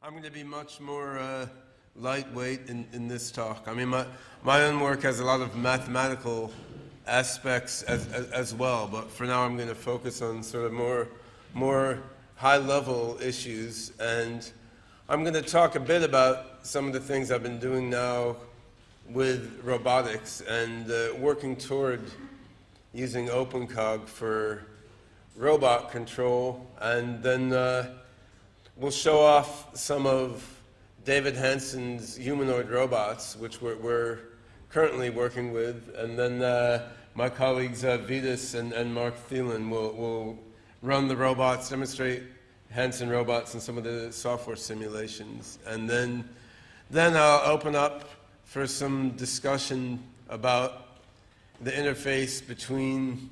I'm going to be much more lightweight in this talk. I mean, my own work has a lot of mathematical aspects as well, but for now I'm going to focus on sort of more high-level issues, and I'm going to talk a bit about some of the things I've been doing now with robotics and working toward using OpenCog for robot control, and then we'll show off some of David Hansen's humanoid robots, which we're currently working with, and then my colleagues Vitas and Mark Thielen will run the robots, demonstrate Hansen robots and some of the software simulations, and then I'll open up for some discussion about the interface between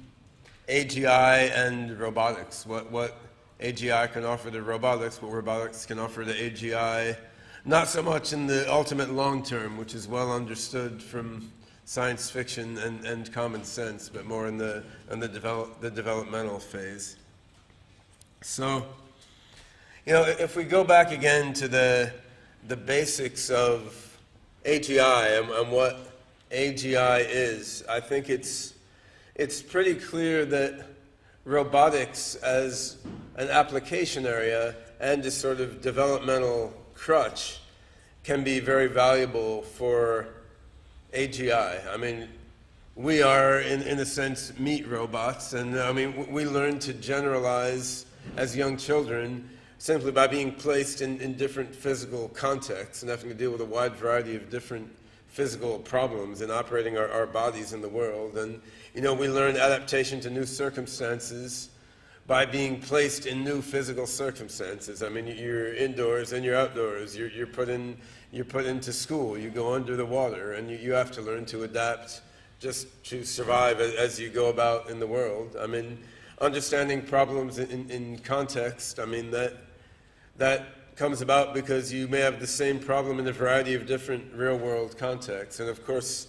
AGI and robotics, what AGI can offer to robotics, what robotics can offer to AGI, not so much in the ultimate long term, which is well understood from science fiction and common sense, but more in the developmental phase. So, you know, if we go back again to the basics of AGI and what AGI is, I think it's pretty clear that robotics as an application area and a sort of developmental crutch can be very valuable for AGI. I mean, we are, in a sense, meat robots, and I mean, we learn to generalize as young children simply by being placed in different physical contexts and having to deal with a wide variety of different physical problems and operating our bodies in the world. And, you know, we learn adaptation to new circumstances by being placed in new physical circumstances. I mean, you're indoors and you're outdoors. You're put into school. You go under the water, and you have to learn to adapt just to survive as you go about in the world. I mean, understanding problems in context, I mean, that comes about because you may have the same problem in a variety of different real-world contexts. And of course,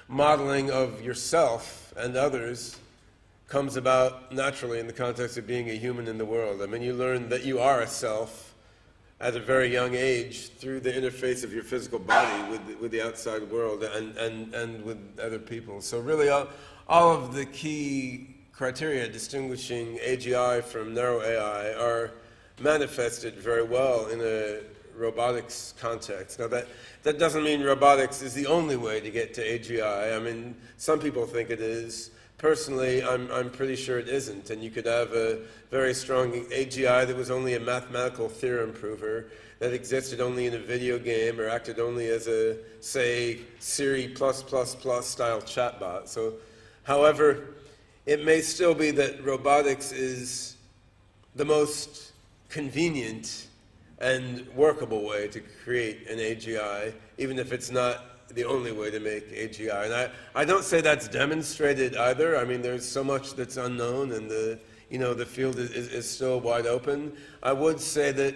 modeling of yourself and others comes about naturally in the context of being a human in the world. I mean, you learn that you are a self at a very young age through the interface of your physical body with the outside world and with other people. So really, all of the key criteria distinguishing AGI from narrow AI are manifested very well in a robotics context. Now, that doesn't mean robotics is the only way to get to AGI. I mean, some people think it is. Personally, I'm pretty sure it isn't, and you could have a very strong AGI that was only a mathematical theorem prover, that existed only in a video game or acted only as a, say, Siri++ style chatbot. So, however, it may still be that robotics is the most convenient and workable way to create an AGI, even if it's not the only way to make AGI. And I don't say that's demonstrated either. I mean, there's so much that's unknown, and the field is still wide open. I would say that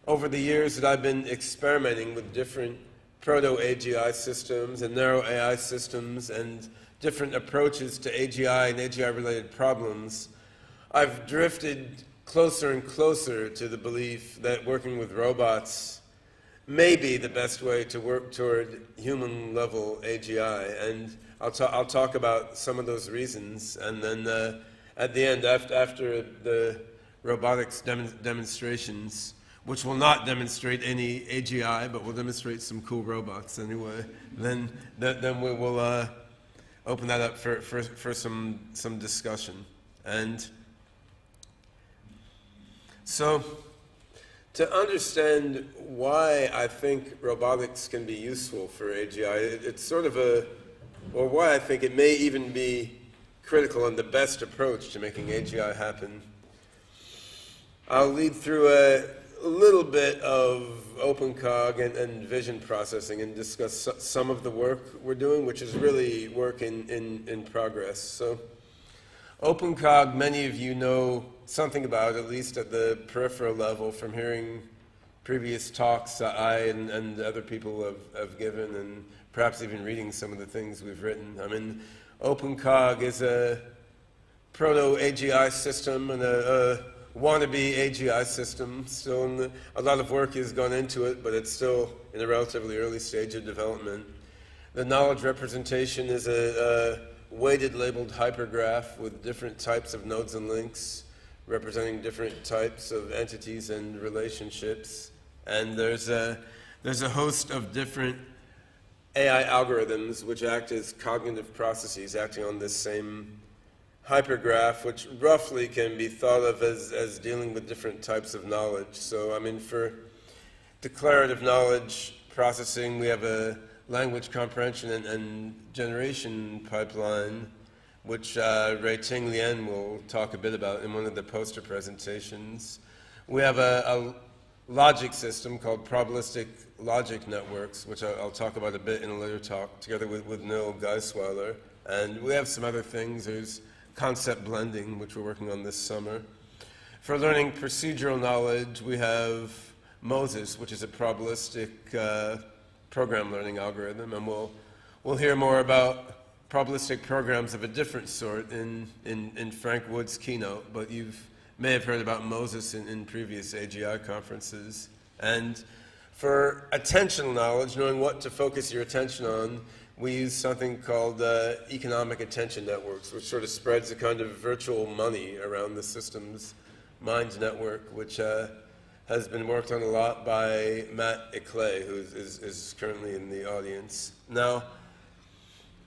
over the years that I've been experimenting with different proto-AGI systems and narrow AI systems and different approaches to AGI and AGI-related problems, I've drifted closer and closer to the belief that working with robots may be the best way to work toward human-level AGI. And I'll talk about some of those reasons, and then at the end, after the robotics demonstrations, which will not demonstrate any AGI, but will demonstrate some cool robots anyway, then we will open that up for some discussion. And so, to understand why I think robotics can be useful for AGI, it's sort of or why I think it may even be critical and the best approach to making AGI happen, I'll lead through a little bit of OpenCog and vision processing and discuss some of the work we're doing, which is really work in progress. So, OpenCog, many of you know something about, at least at the peripheral level, from hearing previous talks I and other people have given, and perhaps even reading some of the things we've written. I mean, OpenCog is a proto-AGI system and a wannabe AGI system. Still, a lot of work has gone into it, but it's still in a relatively early stage of development. The knowledge representation is a weighted labeled hypergraph with different types of nodes and links representing different types of entities and relationships. And there's a host of different AI algorithms which act as cognitive processes acting on this same hypergraph, which roughly can be thought of as dealing with different types of knowledge. So, I mean, for declarative knowledge processing, we have a language comprehension and generation pipeline, which Rui-Ting Lien will talk a bit about in one of the poster presentations. We have a logic system called probabilistic logic networks, which I'll talk about a bit in a later talk, together with Noel Geisweiler. And we have some other things. There's concept blending, which we're working on this summer. For learning procedural knowledge, we have Moses, which is a probabilistic program learning algorithm, and we'll hear more about probabilistic programs of a different sort in Frank Wood's keynote, but you may have heard about Moses in previous AGI conferences. And for attentional knowledge, knowing what to focus your attention on, we use something called economic attention networks, which sort of spreads a kind of virtual money around the system's mind network, which has been worked on a lot by Matt Eclay, who is currently in the audience. Now,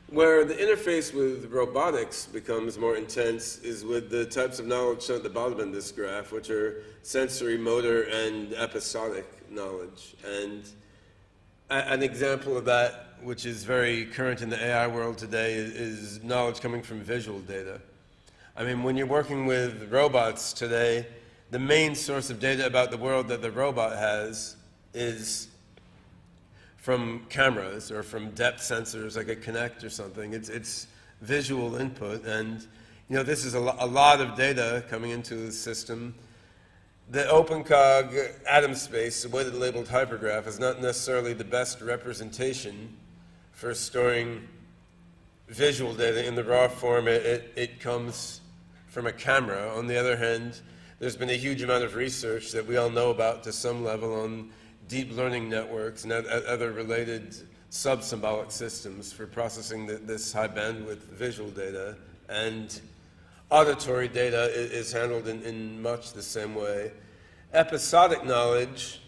where the interface with robotics becomes more intense is with the types of knowledge shown at the bottom of this graph, which are sensory, motor, and episodic knowledge. And an example of that, which is very current in the AI world today, is knowledge coming from visual data. I mean, when you're working with robots today, the main source of data about the world that the robot has is from cameras or from depth sensors like a Kinect or something. It's visual input, and you know, this is a lot of data coming into the system. The OpenCog atom space, the weighted labeled hypergraph, is not necessarily the best representation for storing visual data in the raw form. It comes from a camera. On the other hand, there's been a huge amount of research that we all know about to some level on deep learning networks and other related sub-symbolic systems for processing this high bandwidth visual data. And auditory data is handled in much the same way. Episodic knowledge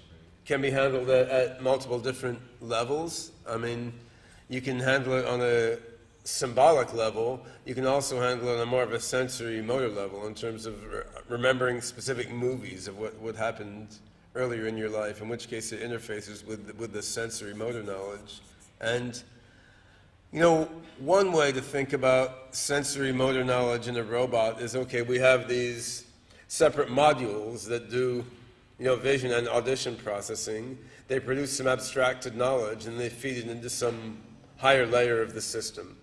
can be handled at multiple different levels. I mean, you can handle it on a symbolic level. You can also handle it on more of a sensory motor level in terms of remembering specific movies of what happened earlier in your life, in which case it interfaces with the sensory motor knowledge. And you know, one way to think about sensory motor knowledge in a robot is, okay, we have these separate modules that do, you know, vision and audition processing. They produce some abstracted knowledge and they feed it into some higher layer of the system.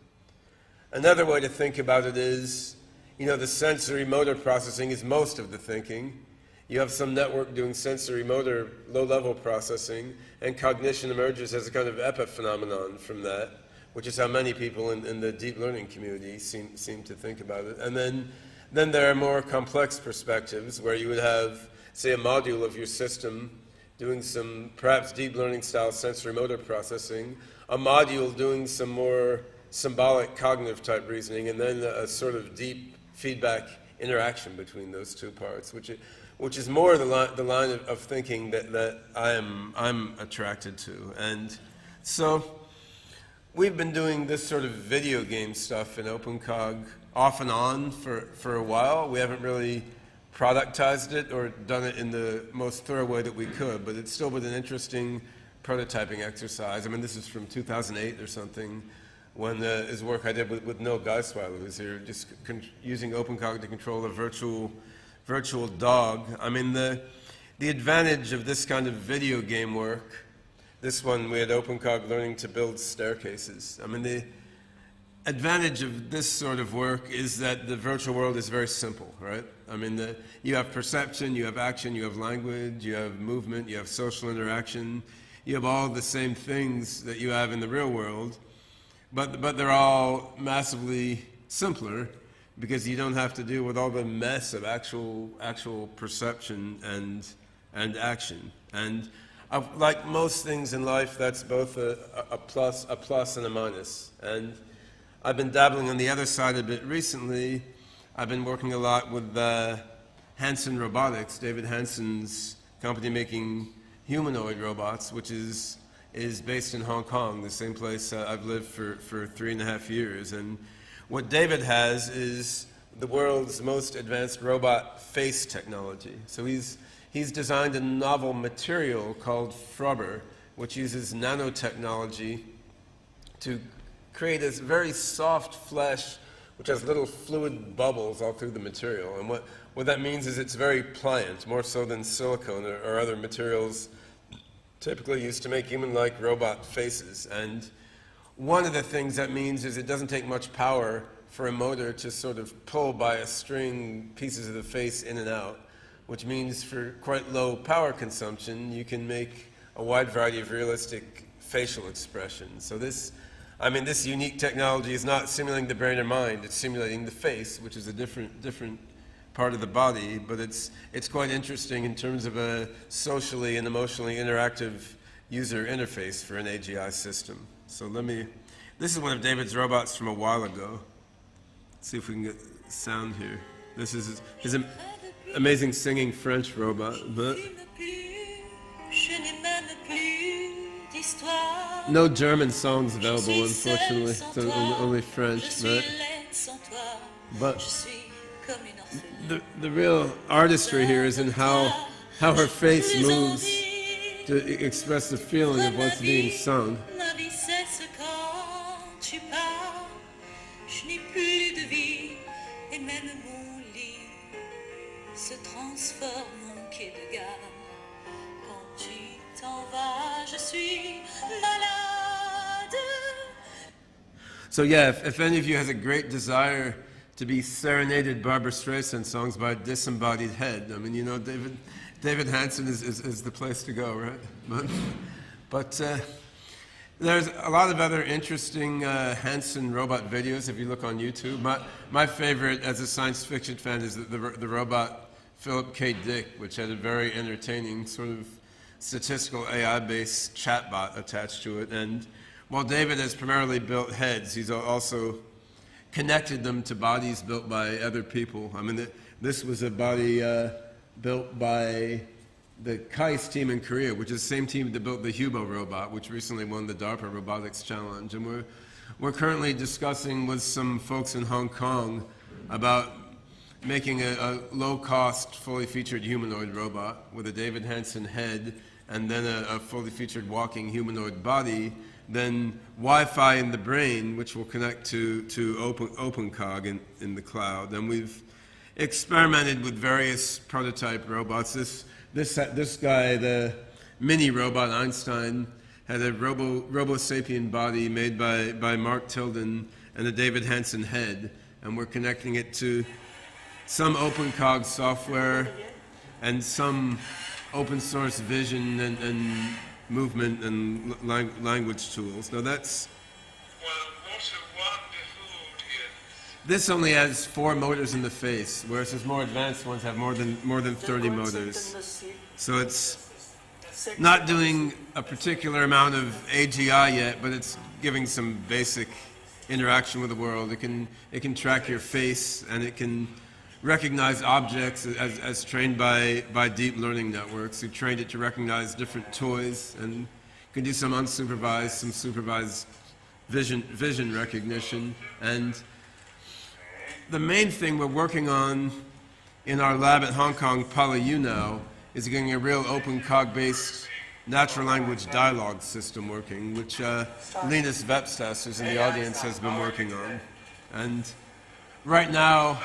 Another way to think about it is, you know, the sensory motor processing is most of the thinking. You have some network doing sensory motor low-level processing, and cognition emerges as a kind of epiphenomenon from that, which is how many people in the deep learning community seem to think about it. And then there are more complex perspectives where you would have, say, a module of your system doing some perhaps deep learning style sensory motor processing, a module doing some more symbolic cognitive type reasoning, and then a sort of deep feedback interaction between those two parts, which is more the line of thinking that I'm attracted to. And so we've been doing this sort of video game stuff in OpenCog off and on for a while. We haven't really productized it or done it in the most thorough way that we could, but it's still been an interesting prototyping exercise. I mean, this is from 2008 or something, when his work I did with Noel Geisweiler, who's here, just using OpenCog to control a virtual dog. I mean, the advantage of this kind of video game work, this one we had OpenCog learning to build staircases. I mean, the advantage of this sort of work is that the virtual world is very simple, right? I mean, you have perception, you have action, you have language, you have movement, you have social interaction, you have all the same things that you have in the real world, but they're all massively simpler because you don't have to deal with all the mess of actual perception and action. And like most things in life, that's both a plus and a minus. And I've been dabbling on the other side a bit recently. I've been working a lot with Hansen Robotics, David Hansen's company making humanoid robots, which is based in Hong Kong, the same place I've lived for 3.5 years. And what David has is the world's most advanced robot face technology. So he's designed a novel material called rubber, which uses nanotechnology to create this very soft flesh which has little fluid bubbles all through the material. And what that means is it's very pliant, more so than silicone or other materials typically used to make human-like robot faces. And one of the things that means is it doesn't take much power for a motor to sort of pull by a string pieces of the face in and out, which means for quite low power consumption, you can make a wide variety of realistic facial expressions. So this unique technology is not simulating the brain or mind, it's simulating the face, which is a different part of the body, but it's quite interesting in terms of a socially and emotionally interactive user interface for an AGI system. So this is one of David's robots from a while ago. Let's see if we can get sound here. This is his amazing singing French robot, but no German songs available, unfortunately, so only French. But the real artistry here is in how her face moves to express the feeling of what's being sung. So yeah, if any of you has a great desire to be serenaded Barbra Streisand songs by a disembodied head, I mean, you know, David Hansen is the place to go, right? But there's a lot of other interesting Hansen robot videos if you look on YouTube. My favorite as a science fiction fan is the robot Philip K. Dick, which had a very entertaining sort of statistical AI-based chatbot attached to it. And while David has primarily built heads, he's also connected them to bodies built by other people. I mean, this was a body built by the KAIS team in Korea, which is the same team that built the Hubo robot, which recently won the DARPA Robotics Challenge. And we're currently discussing with some folks in Hong Kong about making a low-cost, fully featured humanoid robot with a David Hansen head and then a fully featured walking humanoid body, then Wi-Fi in the brain, which will connect to OpenCog in the cloud. And we've experimented with various prototype robots. This guy, the mini robot Einstein, had a Robo Sapien body made by Mark Tilden and a David Hansen head, and we're connecting it to some OpenCog software and some open source vision and movement and language tools. Now that's... Well, what a wonderful gift. This only has 4 motors in the face, whereas his more advanced ones have more than 30 motors. So it's not doing a particular amount of AGI yet, but it's giving some basic interaction with the world. It can track your face, and it can recognize objects as trained by deep learning networks. We trained it to recognize different toys, and can do some unsupervised, some supervised vision recognition. And the main thing we're working on in our lab at Hong Kong PolyU now is getting a real OpenCog-based natural language dialogue system working, which Linus Vepstas, who's in the audience, has been working on. And right now,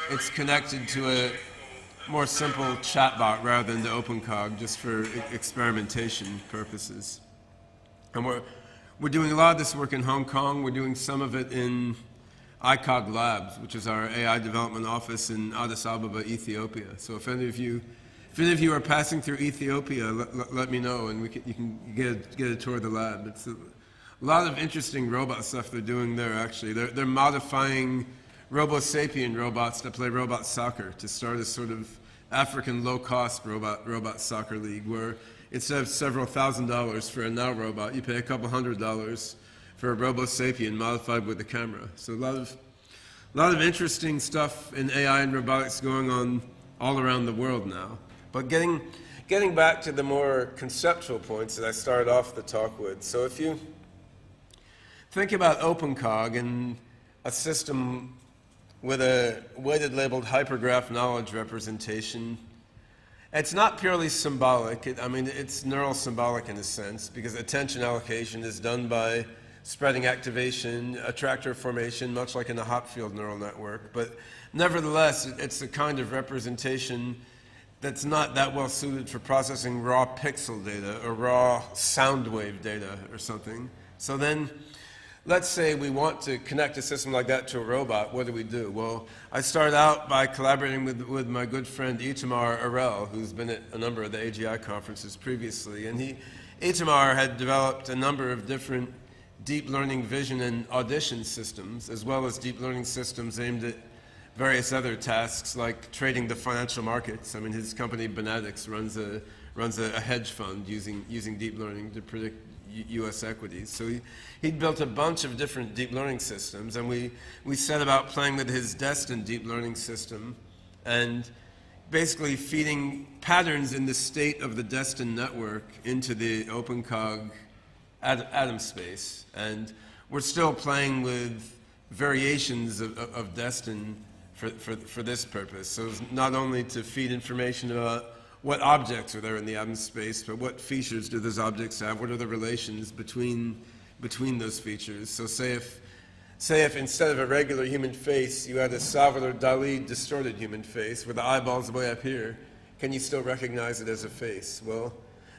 it's connected to a more simple chatbot rather than the OpenCog, just for experimentation purposes. And we're doing a lot of this work in Hong Kong. We're doing some of it in ICOG Labs, which is our AI development office in Addis Ababa, Ethiopia. So if any of you are passing through Ethiopia, let me know, and you can get a tour of the lab. It's a lot of interesting robot stuff they're doing there. Actually, they're modifying Robo-sapien robots that play robot soccer to start a sort of African low-cost robot soccer league where instead of several $1,000s for a now robot, you pay a couple $100s for a Robo-sapien modified with a camera. So a lot of interesting stuff in AI and robotics going on all around the world now. But getting back to the more conceptual points that I started off the talk with. So if you think about OpenCog and a system with a weighted labeled hypergraph knowledge representation, it's not purely symbolic. It's neural symbolic in a sense, because attention allocation is done by spreading activation, attractor formation, much like in a Hopfield neural network. But nevertheless, it's a kind of representation that's not that well suited for processing raw pixel data or raw sound wave data or something. So then, let's say we want to connect a system like that to a robot. What do? Well, I started out by collaborating with my good friend Itamar Arel, who's been at a number of the AGI conferences previously. And Itamar had developed a number of different deep learning vision and audition systems, as well as deep learning systems aimed at various other tasks like trading the financial markets. His company Bonetics runs a hedge fund using deep learning to predict U.S. equities. So he'd built a bunch of different deep learning systems, and we set about playing with his destined deep learning system and basically feeding patterns in the state of the destined network into the OpenCog atom space. And we're still playing with variations of destined for this purpose. So it's not only to feed information about what objects are there in the atom space, but what features do those objects have? What are the relations between those features? So say if instead of a regular human face, you had a Salvador Dali distorted human face with the eyeballs way up here, can you still recognize it as a face? Well,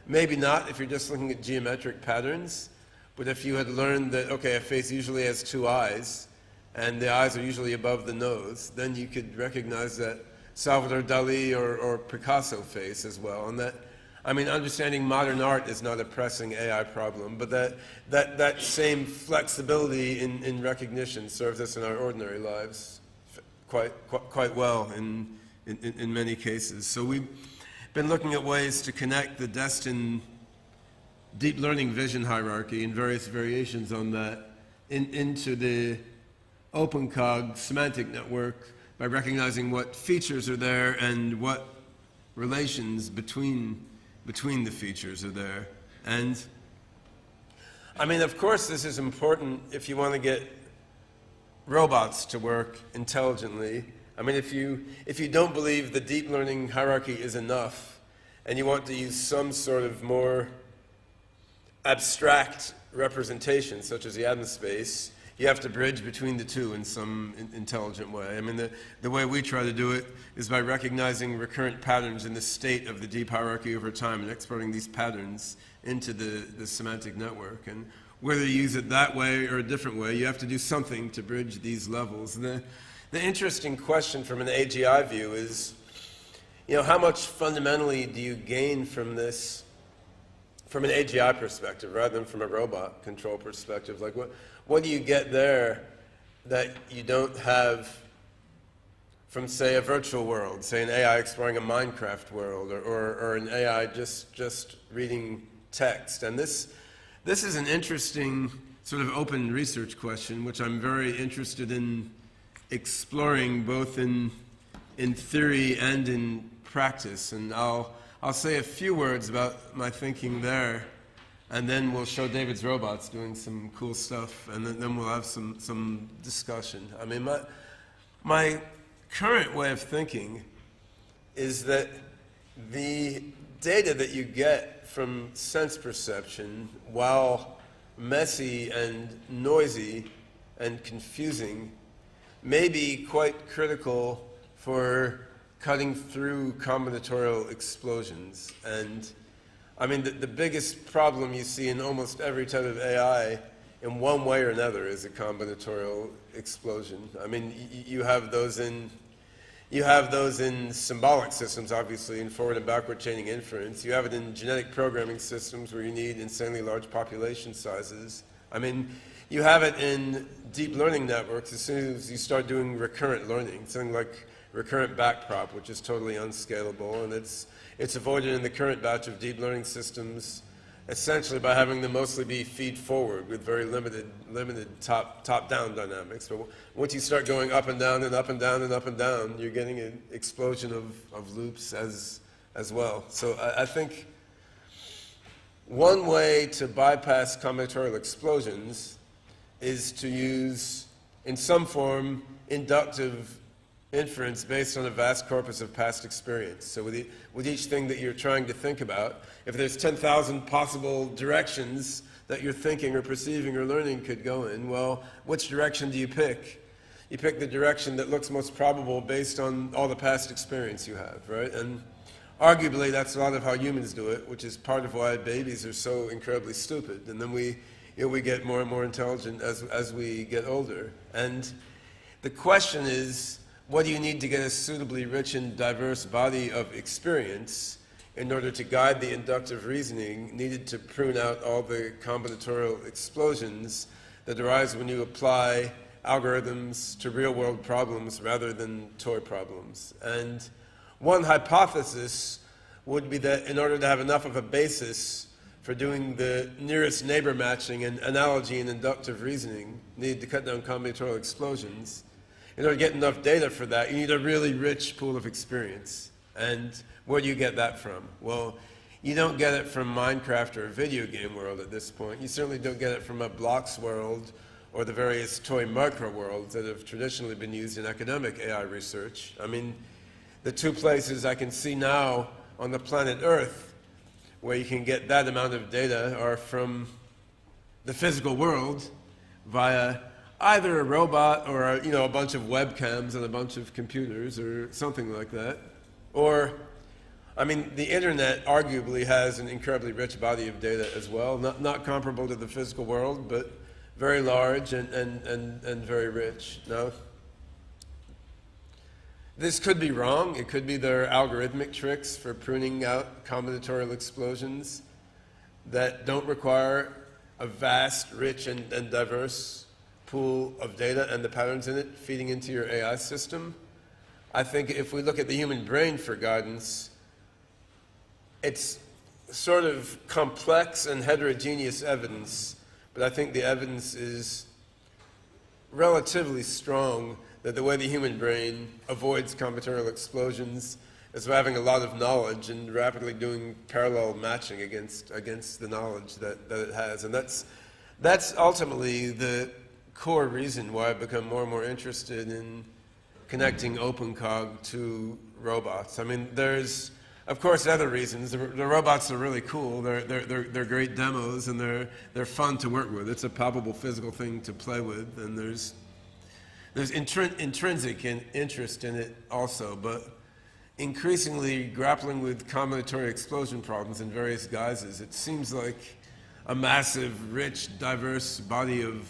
maybe not if you're just looking at geometric patterns, but if you had learned that, okay, a face usually has two eyes, and the eyes are usually above the nose, then you could recognize that Salvador Dali or Picasso face as well. And understanding modern art is not a pressing AI problem, but that same flexibility in recognition serves us in our ordinary lives quite well in many cases. So we've been looking at ways to connect the destined deep learning vision hierarchy and various variations on that into the OpenCog semantic network by recognizing what features are there and what relations between the features are there. And of course this is important if you want to get robots to work intelligently. If you don't believe the deep learning hierarchy is enough and you want to use some sort of more abstract representation, such as the atom space, you have to bridge between the two in some intelligent way. The way we try to do it is by recognizing recurrent patterns in the state of the deep hierarchy over time and exporting these patterns into the semantic network. And whether you use it that way or a different way, you have to do something to bridge these levels. The interesting question from an AGI view is, how much fundamentally do you gain from this from an AGI perspective rather than from a robot control perspective? Like what do you get there that you don't have from, say, a virtual world, say an AI exploring a Minecraft world, or an AI just reading text? And this is an interesting sort of open research question, which I'm very interested in exploring both in theory and in practice. And I'll say a few words about my thinking there, and then we'll show David's robots doing some cool stuff, and then we'll have some discussion. My current way of thinking is that the data that you get from sense perception, while messy and noisy and confusing, may be quite critical for cutting through combinatorial explosions. And the biggest problem you see in almost every type of AI in one way or another is a combinatorial explosion. You have those in symbolic systems, obviously, in forward and backward chaining inference. You have it in genetic programming systems where you need insanely large population sizes. I mean, you have it in deep learning networks as soon as you start doing recurrent learning, something like recurrent backprop, which is totally unscalable, and it's avoided in the current batch of deep learning systems essentially by having them mostly be feed forward with very limited top-down dynamics. But once you start going up and down and up and down and up and down, you're getting an explosion of loops as well. So I think one way to bypass combinatorial explosions is to use, in some form, inductive inference based on a vast corpus of past experience. So with each thing that you're trying to think about, if there's 10,000 possible directions that you're thinking or perceiving or learning could go in, well, which direction do you pick? You pick the direction that looks most probable based on all the past experience you have, right? And arguably, that's a lot of how humans do it, which is part of why babies are so incredibly stupid. And then we get more and more intelligent as we get older. And the question is, what do you need to get a suitably rich and diverse body of experience in order to guide the inductive reasoning needed to prune out all the combinatorial explosions that arise when you apply algorithms to real-world problems rather than toy problems? And one hypothesis would be that in order to have enough of a basis for doing the nearest neighbor matching and analogy and inductive reasoning needed to cut down combinatorial explosions, in order to get enough data for that, you need a really rich pool of experience. And where do you get that from? Well, you don't get it from Minecraft or a video game world at this point. You certainly don't get it from a blocks world or the various toy micro worlds that have traditionally been used in academic AI research. I mean, the two places I can see now on the planet Earth where you can get that amount of data are from the physical world via either a robot or a bunch of webcams and a bunch of computers or something like that. Or, I mean, the internet arguably has an incredibly rich body of data as well, not comparable to the physical world, but very large and very rich. Now, this could be wrong. It could be there are algorithmic tricks for pruning out combinatorial explosions that don't require a vast, rich, and diverse pool of data and the patterns in it feeding into your AI system. I think if we look at the human brain for guidance, it's sort of complex and heterogeneous evidence, but I think the evidence is relatively strong that the way the human brain avoids combinatorial explosions is by having a lot of knowledge and rapidly doing parallel matching against the knowledge that it has. And that's ultimately the core reason why I've become more and more interested in connecting OpenCog to robots. I mean, there's, of course, other reasons. The robots are really cool. They're great demos, and they're fun to work with. It's a palpable physical thing to play with, and there's intrinsic interest in it also. But increasingly grappling with combinatorial explosion problems in various guises, it seems like a massive, rich, diverse body of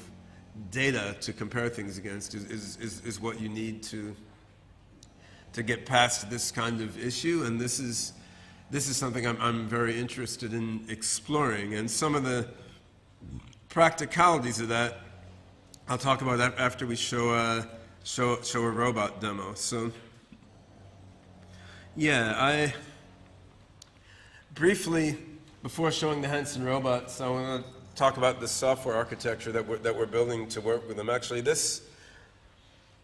data to compare things against is what you need to get past this kind of issue, and this is something I'm very interested in exploring. And some of the practicalities of that I'll talk about after we show a robot demo. So yeah, I briefly, before showing the Hansen robots, I want to talk about the software architecture that we're building to work with them. Actually, this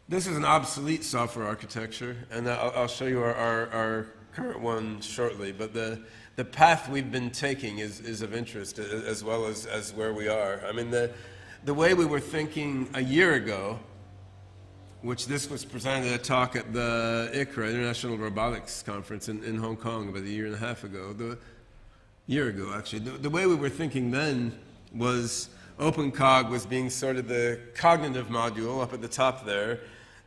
is an obsolete software architecture, and I'll show you our current one shortly. But the path we've been taking is of interest as well as where we are. I mean, the way we were thinking a year ago, which this was presented at a talk at the ICRA, International Robotics Conference in Hong Kong about a year and a half ago. Year ago, actually. The way we were thinking then was OpenCog was being sort of the cognitive module up at the top there.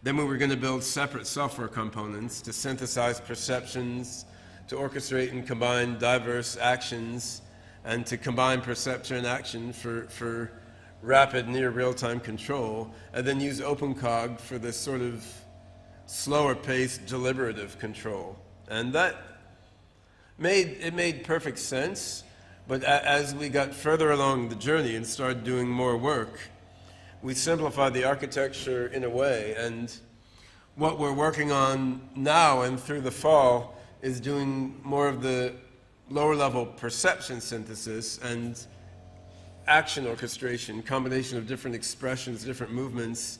Then we were going to build separate software components to synthesize perceptions, to orchestrate and combine diverse actions, and to combine perception and action for rapid, near real-time control, and then use OpenCog for this sort of slower-paced, deliberative control. And that made perfect sense But as we got further along the journey and started doing more work, we simplified the architecture in a way. And what we're working on now and through the fall is doing more of the lower level perception synthesis and action orchestration, combination of different expressions, different movements,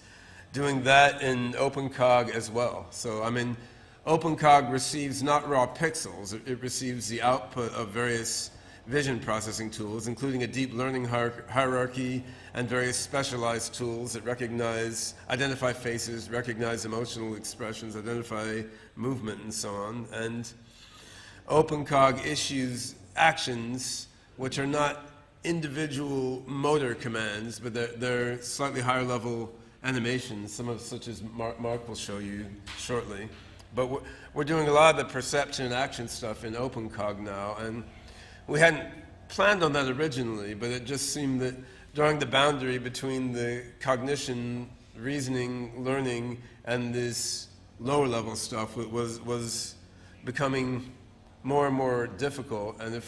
doing that in OpenCog as well. So, I mean, OpenCog receives not raw pixels, it receives the output of various vision processing tools, including a deep learning hierarchy and various specialized tools that identify faces, recognize emotional expressions, identify movement, and so on. And OpenCog issues actions which are not individual motor commands, but they're slightly higher level animations, some of such as Mark will show you shortly. But we're doing a lot of the perception and action stuff in OpenCog now, and we hadn't planned on that originally, but it just seemed that drawing the boundary between the cognition, reasoning, learning, and this lower level stuff was becoming more and more difficult. And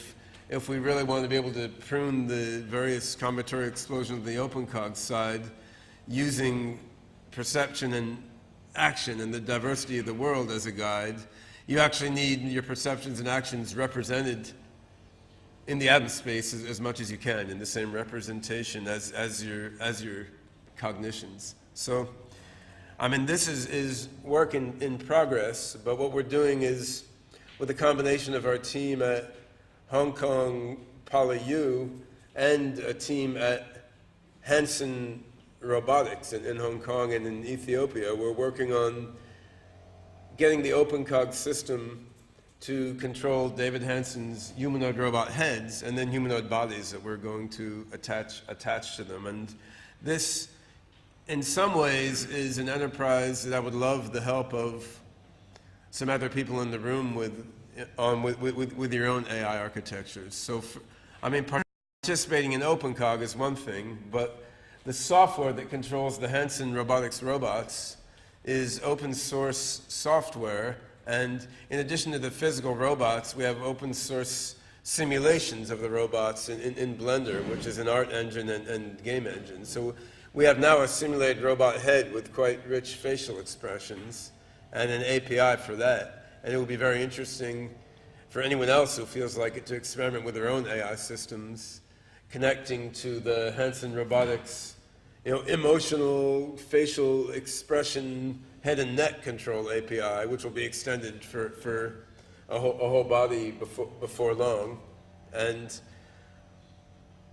if we really wanted to be able to prune the various combinatorial explosions of the OpenCog side using perception and action and the diversity of the world as a guide, you actually need your perceptions and actions represented in the atom space as much as you can, in the same representation as your cognitions. So, I mean, this is work in progress, but what we're doing is, with a combination of our team at Hong Kong PolyU and a team at Hansen Robotics in Hong Kong and in Ethiopia, we're working on getting the OpenCog system to control David Hansen's humanoid robot heads and then humanoid bodies that we're going to attach to them. And this, in some ways, is an enterprise that I would love the help of some other people in the room with your own AI architectures. So, I mean, participating in OpenCog is one thing, but the software that controls the Hansen Robotics robots is open source software, and in addition to the physical robots, we have open source simulations of the robots in Blender, which is an art engine and game engine. So we have now a simulated robot head with quite rich facial expressions and an API for that. And it will be very interesting for anyone else who feels like it to experiment with their own AI systems, connecting to the Hansen Robotics emotional facial expression head and neck control API, which will be extended for a whole body before long. And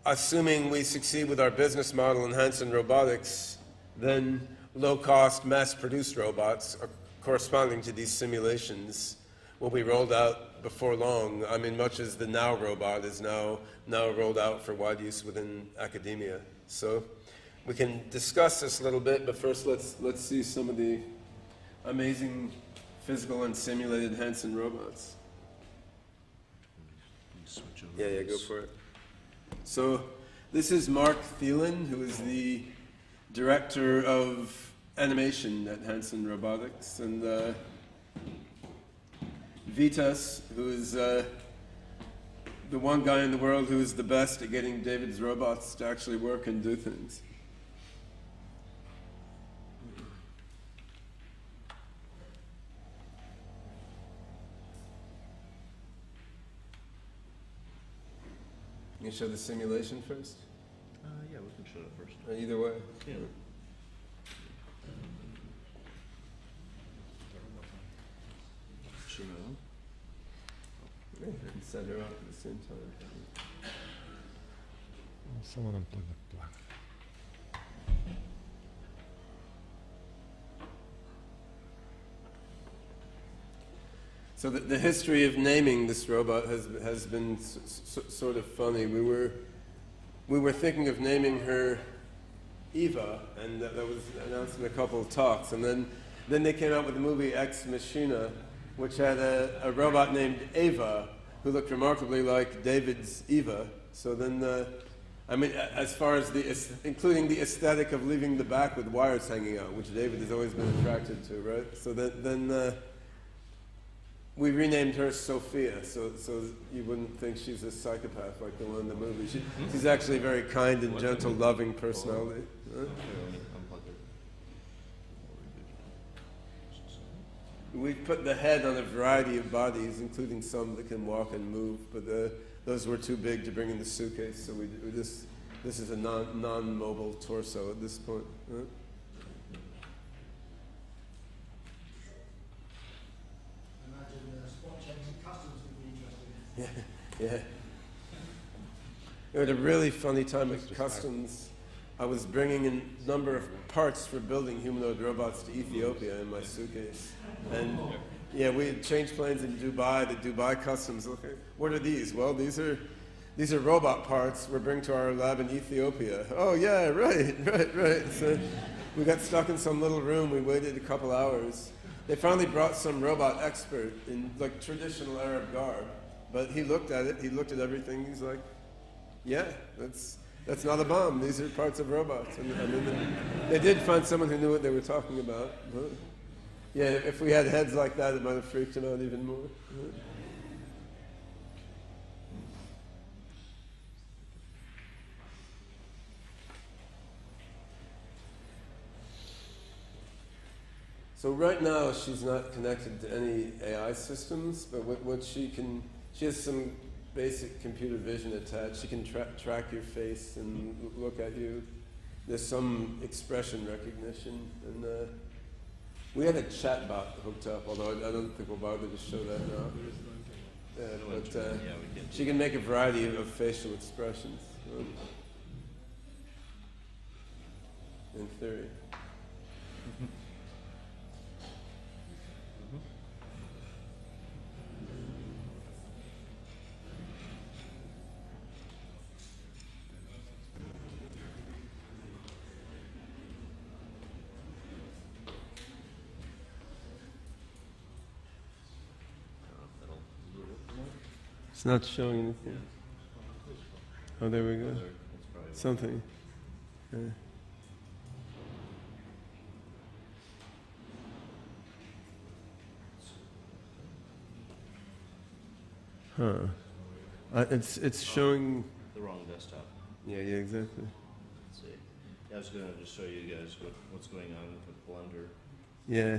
assuming we succeed with our business model in Hansen Robotics, then low-cost, mass-produced robots corresponding to these simulations will be rolled out before long. I mean, much as the Now robot is now rolled out for wide use within academia. So we can discuss this a little bit, but first let's see some of the amazing physical and simulated Hansen robots. Yeah, go for it. So this is Mark Thielen, who is the director of animation at Hansen Robotics, and Vitas, who is the one guy in the world who is the best at getting David's robots to actually work and do things. Can you show the simulation first? Yeah, we can show it first. Either way. Yeah. Show it. Yeah, you can set her up at the same time. Someone unplug the plug. So the history of naming this robot has been sort of funny. We were thinking of naming her Eva, and that was announced in a couple of talks. And then they came out with the movie Ex Machina, which had a robot named Ava, who looked remarkably like David's Eva. So then, I mean, as far as including the aesthetic of leaving the back with wires hanging out, which David has always been attracted to, right? So then we renamed her Sophia, so you wouldn't think she's a psychopath like the one in the movie. She's actually a very kind and gentle, loving personality. We put the head on a variety of bodies, including some that can walk and move, but those were too big to bring in the suitcase, so this is a non-mobile torso at this point. Yeah. We had a really funny time at Customs. I was bringing in a number of parts for building humanoid robots to Ethiopia in my suitcase. And yeah, we had changed planes in Dubai. The Dubai Customs, okay, what are these? Well, these are robot parts we're bringing to our lab in Ethiopia. Oh yeah, right. So we got stuck in some little room. We waited a couple hours. They finally brought some robot expert in like traditional Arab garb. But he looked at it, he looked at everything, he's like, yeah, that's not a bomb, these are parts of robots. And I mean, they did find someone who knew what they were talking about. But yeah, if we had heads like that, it might have freaked him out even more. So right now, she's not connected to any AI systems, but what she has some basic computer vision attached. She can track your face and look at you. There's some expression recognition. And we had a chat bot hooked up, although I don't think we'll bother to show that now. But she can make a variety of facial expressions, in theory. It's not showing anything. Oh, there we go. Something. Huh. It's showing. The wrong desktop. Yeah, exactly. Let's see. Yeah, I was going to just show you guys what's going on with Blender. Yeah.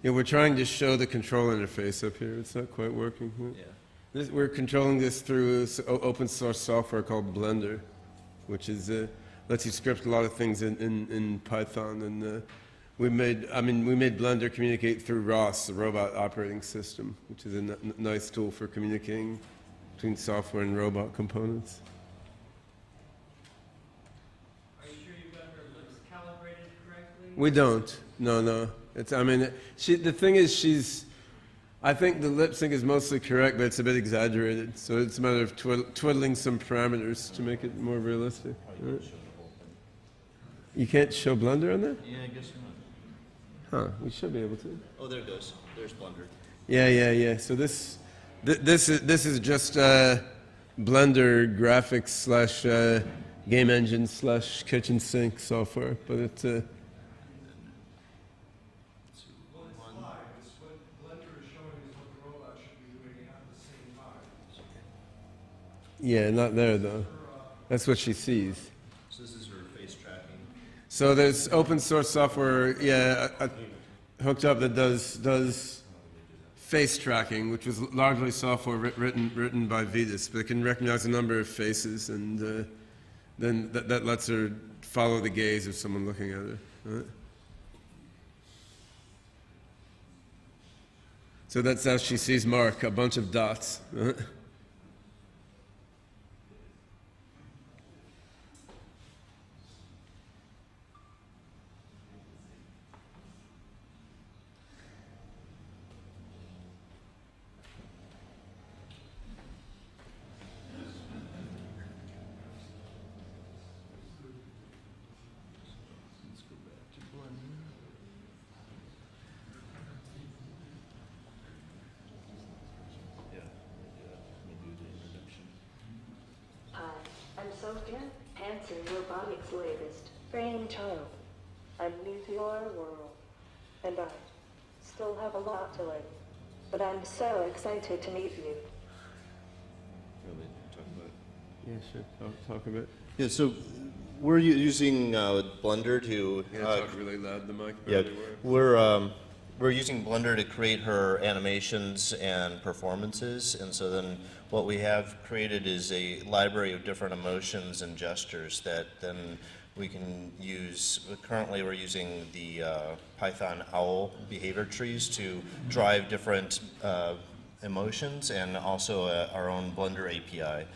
Yeah, we're trying to show the control interface up here. It's not quite working. Yeah. We're controlling this through open source software called Blender, which is lets you script a lot of things in Python. And we made Blender communicate through ROS, the robot operating system, which is a nice tool for communicating between software and robot components. Are you sure you've got her lips calibrated correctly? We don't. No. The thing is, I think the lip sync is mostly correct, but it's a bit exaggerated. So it's a matter of twiddling some parameters to make it more realistic. Right? You can't show Blender on there? Yeah, I guess not. Huh, we should be able to. Oh, there it goes. There's Blender. Yeah. So this is just Blender graphics / game engine / kitchen sink software, but it's yeah, not there though. That's what she sees. So this is her face tracking. So there's open source software, hooked up that does face tracking, which was largely software written by Vetus, but it can recognize a number of faces, and then that lets her follow the gaze of someone looking at her. Right? So that's how she sees Mark, a bunch of dots. Right? I'm Sophia, Hansen, Robotics latest, brainchild. I'm new to your world, and I still have a lot to learn. but I'm so excited to meet you. Really talk about it. Yeah, sure. Talk a bit. Yeah, so we're using Blender to Yeah, talk really loud, the mic. yeah, barely works. we're using Blender to create her animations and performances, and so then what we have created is a library of different emotions and gestures that then we can use. Currently we're using the Python OWL behavior trees to drive different emotions, and also our own Blender API.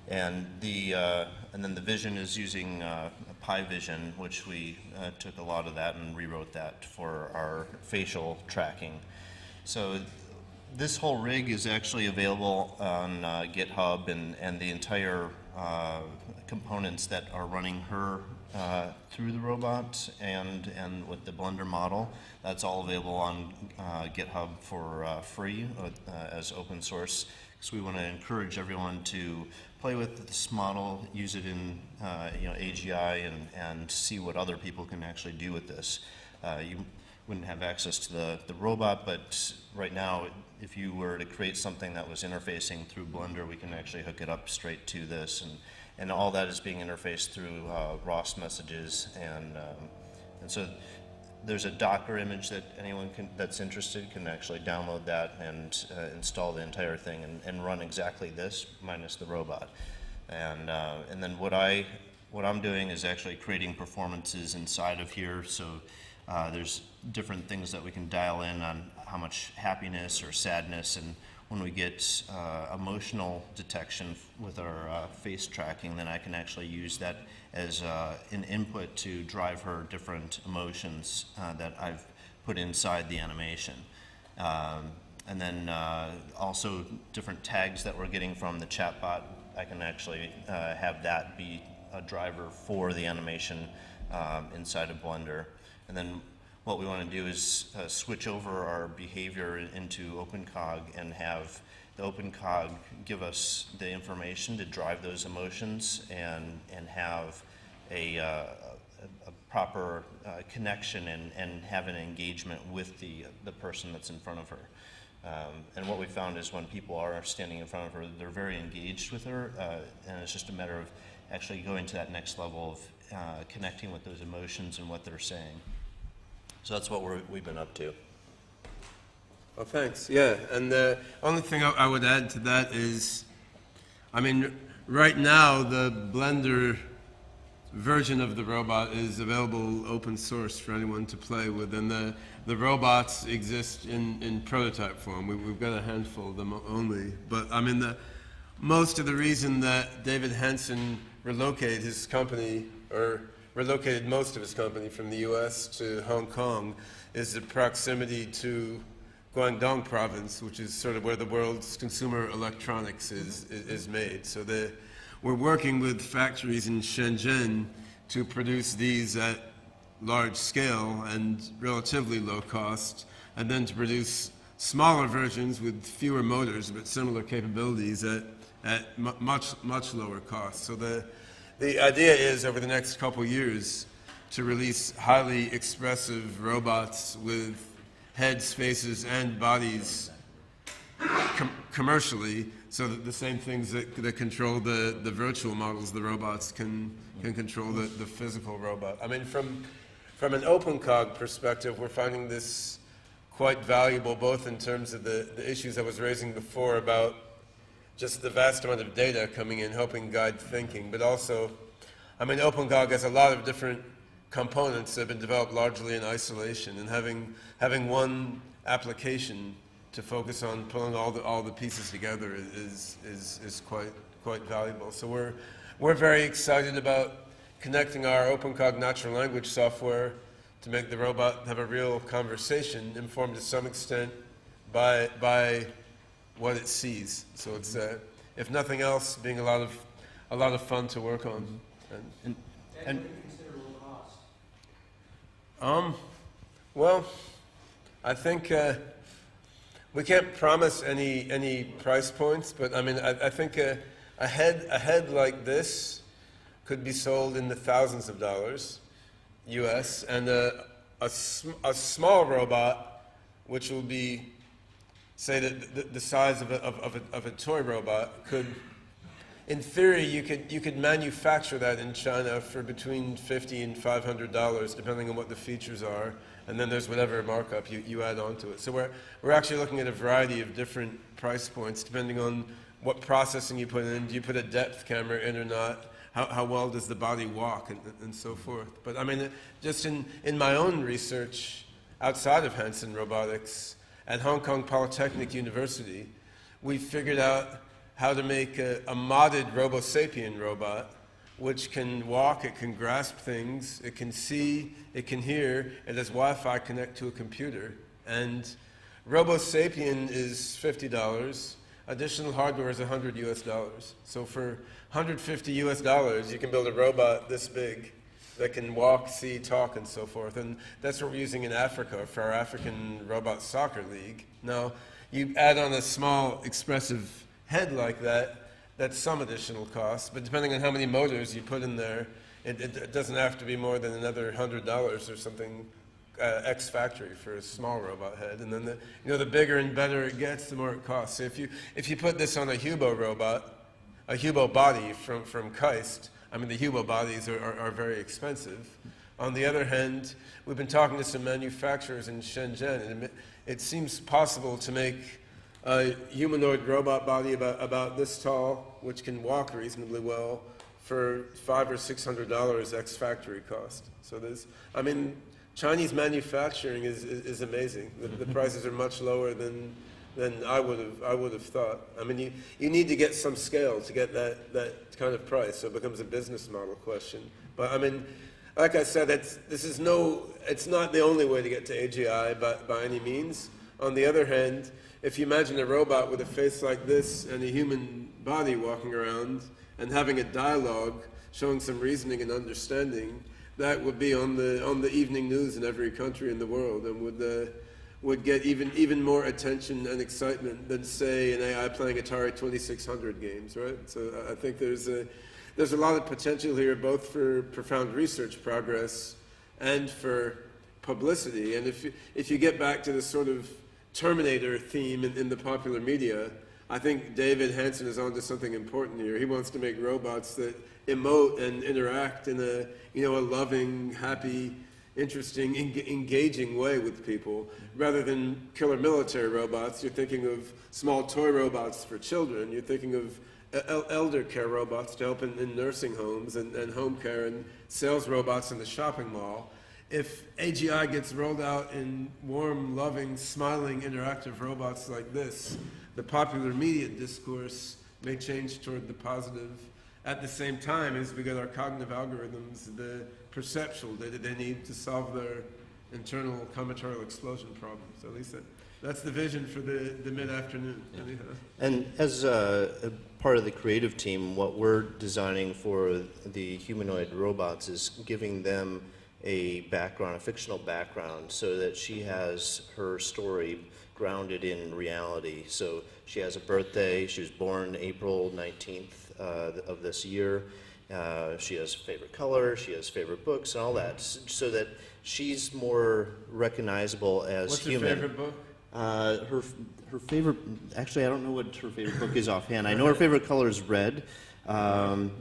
And then the vision is using PyVision, which we took a lot of that and rewrote that for our facial tracking. So this whole rig is actually available on GitHub, and the entire components that are running her through the robot and with the Blender model. That's all available on GitHub for free as open source. So we want to encourage everyone to play with this model, use it in AGI, and see what other people can actually do with this. You wouldn't have access to the robot, but right now, if you were to create something that was interfacing through Blender, we can actually hook it up straight to this, and all that is being interfaced through ROS messages, and so there's a Docker image that anyone that's interested can actually download that and install the entire thing and run exactly this minus the robot. And then what I'm doing is actually creating performances inside of here. So there's different things that we can dial in on how much happiness or sadness, and when we get emotional detection with our face tracking, then I can actually use that as an input to drive her different emotions that I've put inside the animation. And then also different tags that we're getting from the chatbot, I can actually have that be a driver for the animation inside of Blender. And then what we want to do is switch over our behavior into OpenCog and have the OpenCog give us the information to drive those emotions and have a proper connection and have an engagement with the person that's in front of her. And what we found is when people are standing in front of her, they're very engaged with her, and it's just a matter of actually going to that next level of connecting with those emotions and what they're saying. So that's what we've been up to. Well, thanks. Yeah, and the only thing I would add to that is, I mean, right now the Blender version of the robot is available open source for anyone to play with, and the robots exist in prototype form. We've got a handful of them only, but I mean, most of the reason that David Hansen relocated his company, or relocated most of his company from the US to Hong Kong, is the proximity to Guangdong province, which is sort of where the world's consumer electronics is made. So we're working with factories in Shenzhen to produce these at large scale and relatively low cost, and then to produce smaller versions with fewer motors but similar capabilities at much lower cost. So the idea is, over the next couple years, to release highly expressive robots with heads, faces, and bodies commercially, so that the same things that control the virtual models, the robots, can control the physical robot. I mean, from an OpenCog perspective, we're finding this quite valuable, both in terms of the issues I was raising before about just the vast amount of data coming in, helping guide thinking, but also, I mean, OpenCog has a lot of different components that have been developed largely in isolation, and having one application to focus on pulling all the pieces together is quite valuable. So we're very excited about connecting our OpenCog natural language software to make the robot have a real conversation, informed to some extent by what it sees. So it's, if nothing else, being a lot of fun to work on. And well, I think we can't promise any price points, but I mean, I think a head like this could be sold in the thousands of dollars, US, and a small robot, which will be say that the size of a toy robot could, in theory, you could manufacture that in China for between $50 and $500, depending on what the features are, and then there's whatever markup you add onto it. So we're actually looking at a variety of different price points, depending on what processing you put in. Do you put a depth camera in or not? How well does the body walk, and so forth. But I mean, just in my own research outside of Hansen Robotics, at Hong Kong Polytechnic University, we figured out how to make a modded Robo-Sapien robot, which can walk, it can grasp things, it can see, it can hear, it has Wi-Fi connect to a computer. And Robo-Sapien is $50. Additional hardware is $100 US. So for $150 US, you can build a robot this big that can walk, see, talk, and so forth. And that's what we're using in Africa for our African Robot Soccer League. Now, you add on a small, expressive head like that, that's some additional cost, but depending on how many motors you put in there, it doesn't have to be more than another $100 or something ex-factory for a small robot head. And then the bigger and better it gets, the more it costs. So if you put this on a Hubo robot, a Hubo body from Keist, I mean, the Hubo bodies are very expensive. On the other hand, we've been talking to some manufacturers in Shenzhen, and it seems possible to make a humanoid robot body about this tall, which can walk reasonably well, for $500 or $600 ex-factory cost. So Chinese manufacturing is amazing. The prices are much lower than I would have thought. I mean, you need to get some scale to get that kind of price, so it becomes a business model question. But I mean, like I said, it's not the only way to get to AGI by any means. On the other hand, if you imagine a robot with a face like this and a human body walking around and having a dialogue showing some reasoning and understanding, that would be on the evening news in every country in the world, and would get even more attention and excitement than, say, an AI playing Atari 2600 games, right? So I think there's a lot of potential here, both for profound research progress and for publicity. And if you get back to the sort of Terminator theme in the popular media, I think David Hansen is onto something important here. He wants to make robots that emote and interact in a loving, happy, interesting, engaging way with people. Rather than killer military robots, you're thinking of small toy robots for children. You're thinking of elder care robots to help in nursing homes and home care, and sales robots in the shopping mall. If AGI gets rolled out in warm, loving, smiling, interactive robots like this, the popular media discourse may change toward the positive. At the same time, as we get our cognitive algorithms, the perceptual data they need to solve their internal combinatorial explosion problems. At least that's the vision for the mid-afternoon. Yeah. And as a part of the creative team, what we're designing for the humanoid robots is giving them a background, a fictional background, so that she has her story grounded in reality. So she has a birthday. She was born April 19th of this year. She has favorite color. She has favorite books and all that, so that she's more recognizable as What's human. What's her favorite book? Her favorite, actually, I don't know what her favorite book is offhand. I know her favorite color is red, and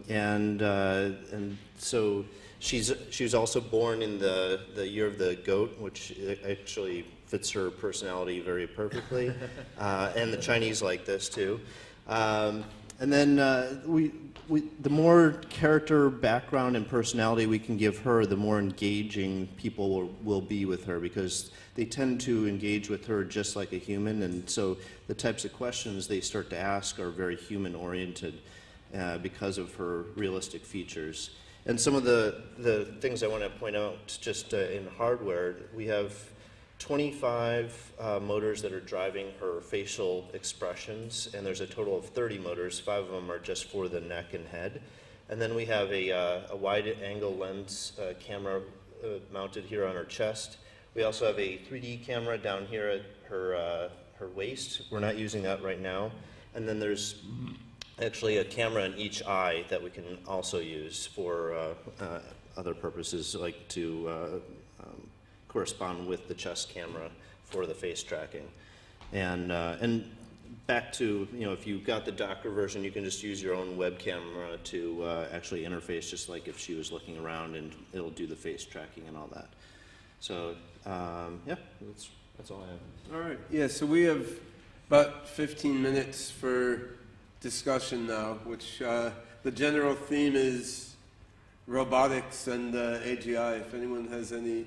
so she was also born in the year of the goat, which actually fits her personality very perfectly, and the Chinese like this too. And then the more character, background, and personality we can give her, the more engaging people will be with her, because they tend to engage with her just like a human, and so the types of questions they start to ask are very human-oriented because of her realistic features. And some of the things I want to point out just in hardware, we have 25 motors that are driving her facial expressions, and there's a total of 30 motors. 5 of them are just for the neck and head. And then we have a wide-angle lens camera mounted here on her chest. We also have a 3D camera down here at her waist. We're not using that right now. And then there's actually a camera in each eye that we can also use for other purposes, like to correspond with the chest camera for the face tracking. And back to, if you've got the Docker version, you can just use your own web camera to actually interface, just like if she was looking around, and it'll do the face tracking and all that. So, yeah, that's all I have. All right, yeah, so we have about 15 minutes for discussion now, which the general theme is robotics and AGI. If anyone has any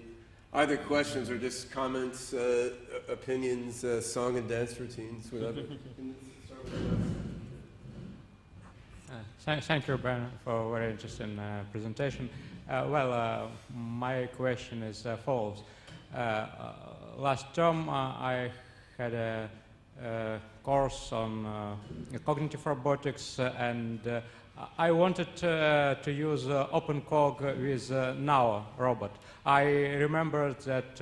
either questions or just comments, opinions, song and dance routines, whatever. Thank you, Ben, for a very interesting presentation. My question is follows. Last term, I had a course on cognitive robotics, and I wanted to use OpenCog with Now robot. I remember that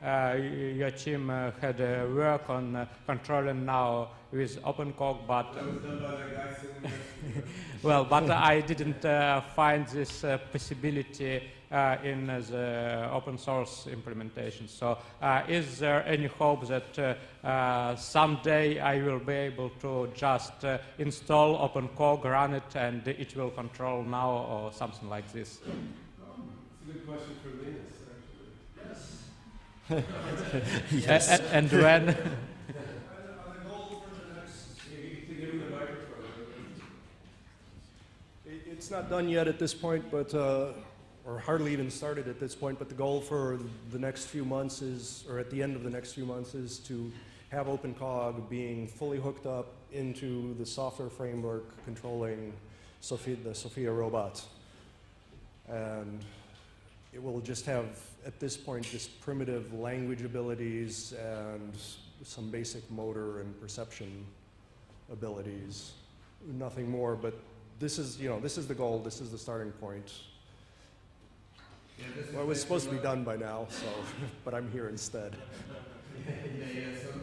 your team had work on controlling Now with OpenCog, but That was done by the guy sitting next to you. well, but I didn't find this possibility in the open source implementation. So is there any hope that someday I will be able to just install OpenCog, run it, and it will control Now or something like this? It's a good question for Linus, actually. Yes. And when? To give him the microphone. It's not done yet at this point, but or hardly even started at this point, but the goal for the next few months is, or at the end of the next few months, is to have OpenCog being fully hooked up into the software framework controlling the Sophia robot. And it will just have, at this point, just primitive language abilities and some basic motor and perception abilities. Nothing more, but this is the goal, this is the starting point. Yeah, this Well, it was supposed to be done by now, so, but I'm here instead. Yeah. So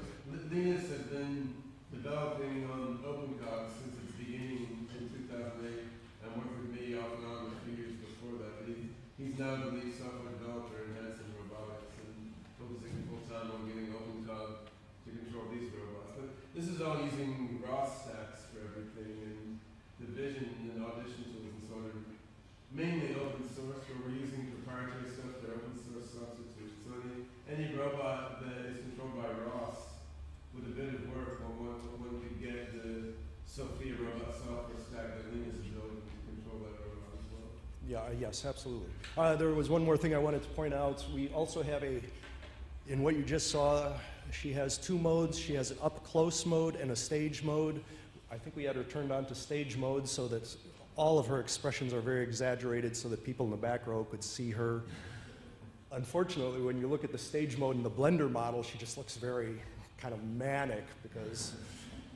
Linus has been developing on OpenCog since its beginning in 2008, and worked with me off and on a few years before that. But he's now the lead software developer in Hansen Robotics and focusing full time on getting OpenCog to control these robots. But this is all using ROS stacks for everything, and the vision and audition tools and sort of mainly open source, where we're using proprietary stuff, they're open source substitutes. So any robot that is controlled by ROS, with a bit of work, one could get the Sophia robot software stack that Linus is building to control that robot as well. Yeah, yes, absolutely. There was one more thing I wanted to point out. We also have in what you just saw, she has two modes. She has an up-close mode and a stage mode. I think we had her turned on to stage mode so that all of her expressions are very exaggerated so that people in the back row could see her. Unfortunately, when you look at the stage mode in the Blender model, she just looks very kind of manic, because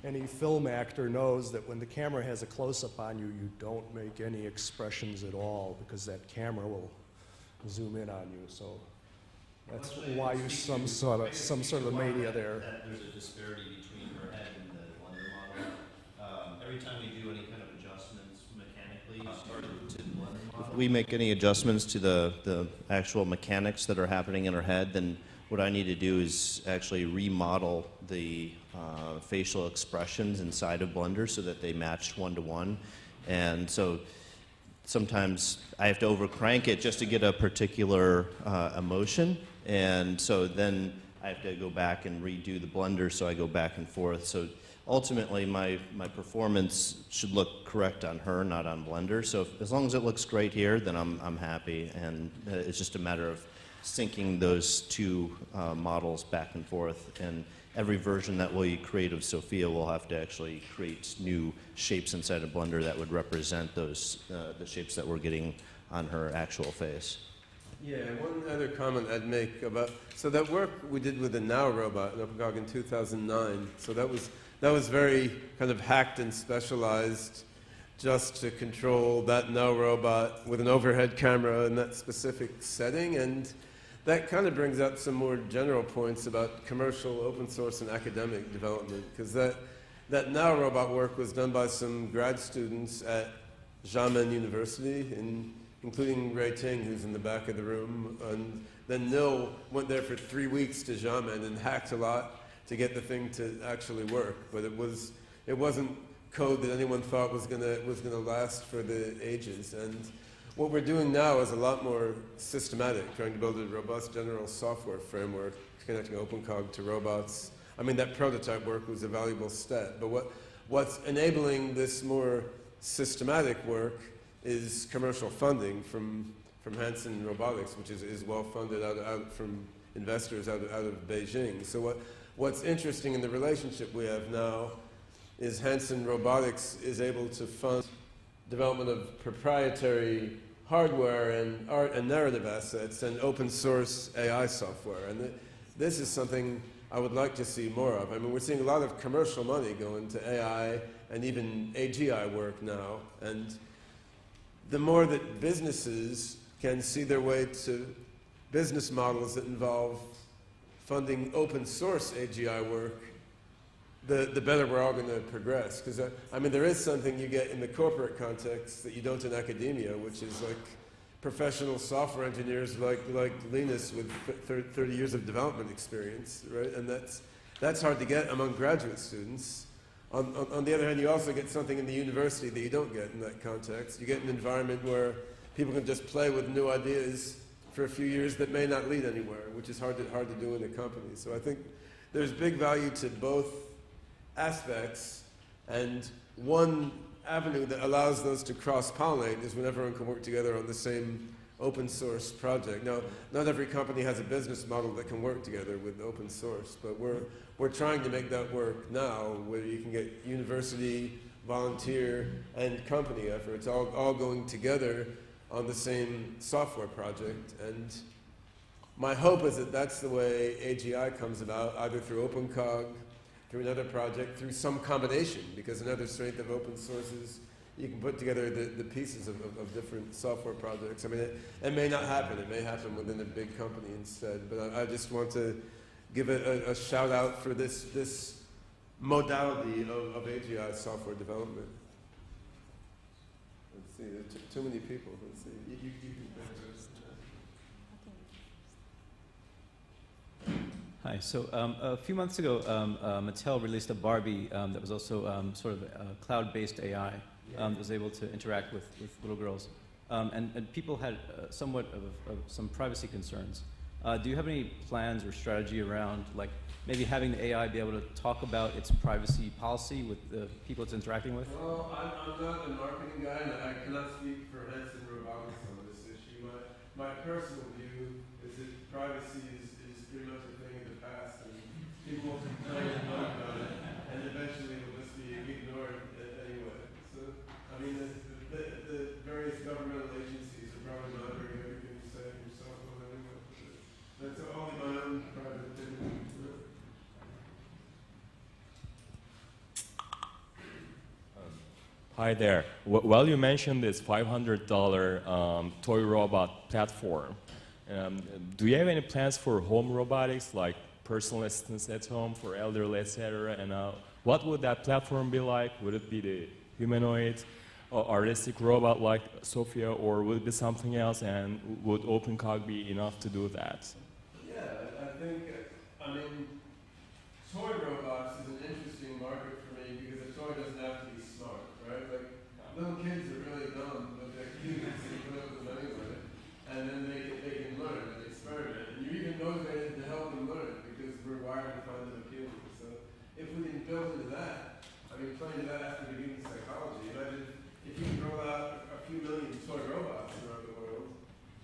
any film actor knows that when the camera has a close-up on you, you don't make any expressions at all, because that camera will zoom in on you. So that's why you some sort of mania there. There's a disparity between her head and the Blender model. Every time we do any kind of adjustments mechanically, if we make any adjustments to the actual mechanics that are happening in her head, then what I need to do is actually remodel the facial expressions inside of Blender so that they match one-to-one. And so sometimes I have to overcrank it just to get a particular emotion. And so then I have to go back and redo the Blender, so I go back and forth. So ultimately, my performance should look correct on her, not on Blender. So as long as it looks great here, then I'm happy. And it's just a matter of syncing those two models back and forth. And every version that we create of Sophia will have to actually create new shapes inside of Blender that would represent those the shapes that we're getting on her actual face. Yeah, one other comment I'd make about, so that work we did with the Now robot in OpenCog in 2009, so that was very kind of hacked and specialized just to control that Now robot with an overhead camera in that specific setting. And that kind of brings up some more general points about commercial, open source, and academic development, because that Now robot work was done by some grad students at Xiamen University, including Ray Ting, who's in the back of the room. And then Nil went there for 3 weeks to Xiamen and hacked a lot to get the thing to actually work. But it wasn't code that anyone thought was gonna last for the ages. And what we're doing now is a lot more systematic, trying to build a robust general software framework connecting OpenCog to robots. I mean, that prototype work was a valuable step, but what's enabling this more systematic work is commercial funding from Hansen Robotics, which is well funded out from investors out of Beijing. So what's interesting in the relationship we have now is Hansen Robotics is able to fund development of proprietary hardware and art and narrative assets and open source AI software. And this is something I would like to see more of. I mean, we're seeing a lot of commercial money go into AI and even AGI work now. And the more that businesses can see their way to business models that involve funding open source AGI work, the better we're all going to progress. Because, I mean, there is something you get in the corporate context that you don't in academia, which is like professional software engineers like Linus with 30 years of development experience, right? And that's hard to get among graduate students. On the other hand, you also get something in the university that you don't get in that context. You get an environment where people can just play with new ideas for a few years that may not lead anywhere, which is hard to do in a company. So I think there's big value to both aspects, and one avenue that allows those to cross-pollinate is when everyone can work together on the same open source project. Now, not every company has a business model that can work together with open source, but we're trying to make that work now, where you can get university, volunteer, and company efforts all going together on the same software project. And my hope is that that's the way AGI comes about, either through OpenCog, through another project, through some combination, because another strength of open source is you can put together the pieces of different software projects. I mean, it may not happen. It may happen within a big company instead. But I just want to give a shout out for this modality of AGI software development. Let's see, there are too many people. Let's see. You can Hi. So a few months ago, Mattel released a Barbie that was also sort of a cloud-based AI that was able to interact with little girls. And people had somewhat of some privacy concerns. Do you have any plans or strategy around, like, maybe having the AI be able to talk about its privacy policy with the people it's interacting with? Well, I'm not a marketing guy, and I cannot speak for Hansen Robotics on this issue. My personal view is that privacy is pretty much a thing of the past, and people will complain and moan about it, and eventually it will just be ignored anyway. So, I mean, the various governmental agencies are probably monitoring everything you say on your cell phone anyway. That's only my own private opinion. Hi there. Well, you mentioned this $500 toy robot platform. Do you have any plans for home robotics, like personal assistants at home for elderly, etc.? And what would that platform be like? Would it be the humanoid or artistic robot like Sophia, or would it be something else? And would OpenCog be enough to do that? Yeah, I think, I mean, toy robots is an interesting market for me because a toy doesn't have to be smart, right? Like, little kids are really dumb, but they're cute, so you put up with them anyway. And then they can learn and experiment. And you're even motivated to help them learn because we're wired to find them appealing. So if we can build into that, I mean, playing to that after the human psychology, imagine if you can roll out a few million toy robots around the world,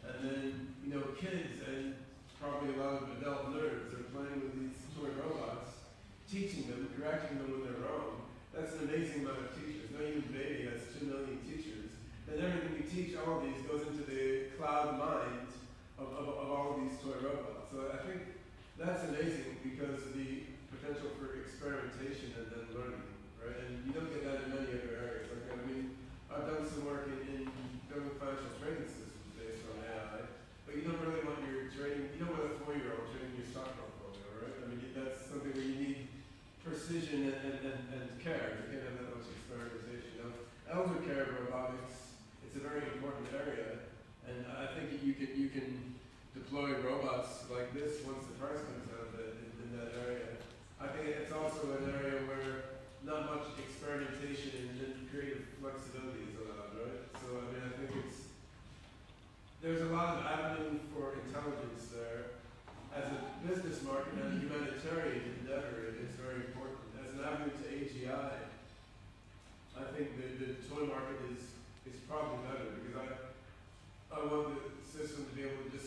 and then, you know, kids and probably a lot of adult nerds are playing with these toy robots, teaching them, correcting them with their own. That's an amazing amount of teachers. No human baby has 2 million teachers. Then everything we teach all of these goes into the cloud mind of all of these toy robots. So I think that's amazing because of the potential for experimentation and then learning, right? And you don't get that in many other areas. Like, I mean, I've done some work in building financial trading systems based on AI, but you don't really want your trading, you don't want a 4-year-old trading your stock portfolio, right? I mean, that's something where you need precision and care. You can't have that much experimentation. Now, elder care robotics, it's a very important area, and I think you can deploy robots like this once the price comes out in that area. I think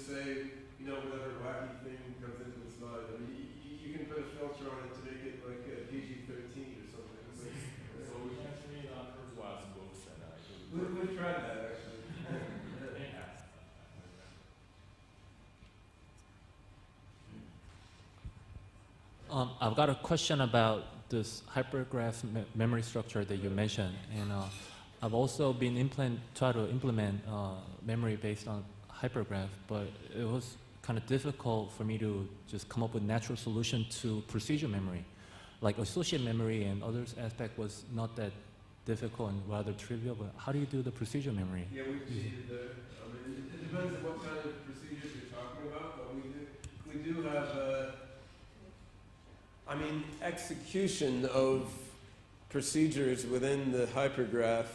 just say, you know, whatever wacky thing comes into its mind. I mean, you can put a filter on it to make it like a PG-13 or something. So we can read on Kurzweil's books and We've tried that actually. I've got a question about this hypergraph memory structure that you mentioned, and I've also been try to implement memory based on hypergraph, but it was kind of difficult for me to just come up with natural solution to procedure memory. Like associate memory and others aspect was not that difficult and rather trivial, but how do you do the procedure memory? Yeah, we've cheated there. I mean, it depends on what kind of procedures you're talking about, but we do have I mean, execution of procedures within the hypergraph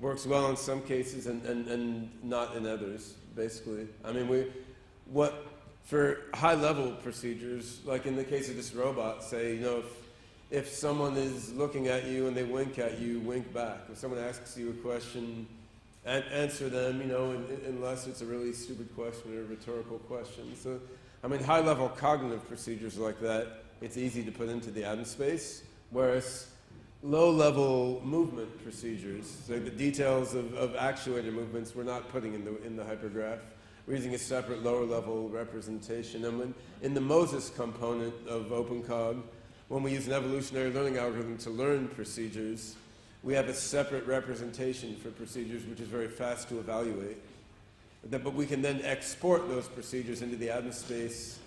works well in some cases and not in others, basically. I mean, for high-level procedures, like in the case of this robot, say, you know, if someone is looking at you and they wink at you, wink back. If someone asks you a question, answer them, you know, unless it's a really stupid question or a rhetorical question. So, I mean, high-level cognitive procedures like that, it's easy to put into the atom space, whereas low-level movement procedures, so the details of actuator movements, we're not putting in the hypergraph. We're using a separate lower-level representation. And in the Moses component of OpenCog, when we use an evolutionary learning algorithm to learn procedures, we have a separate representation for procedures, which is very fast to evaluate. But we can then export those procedures into the atom space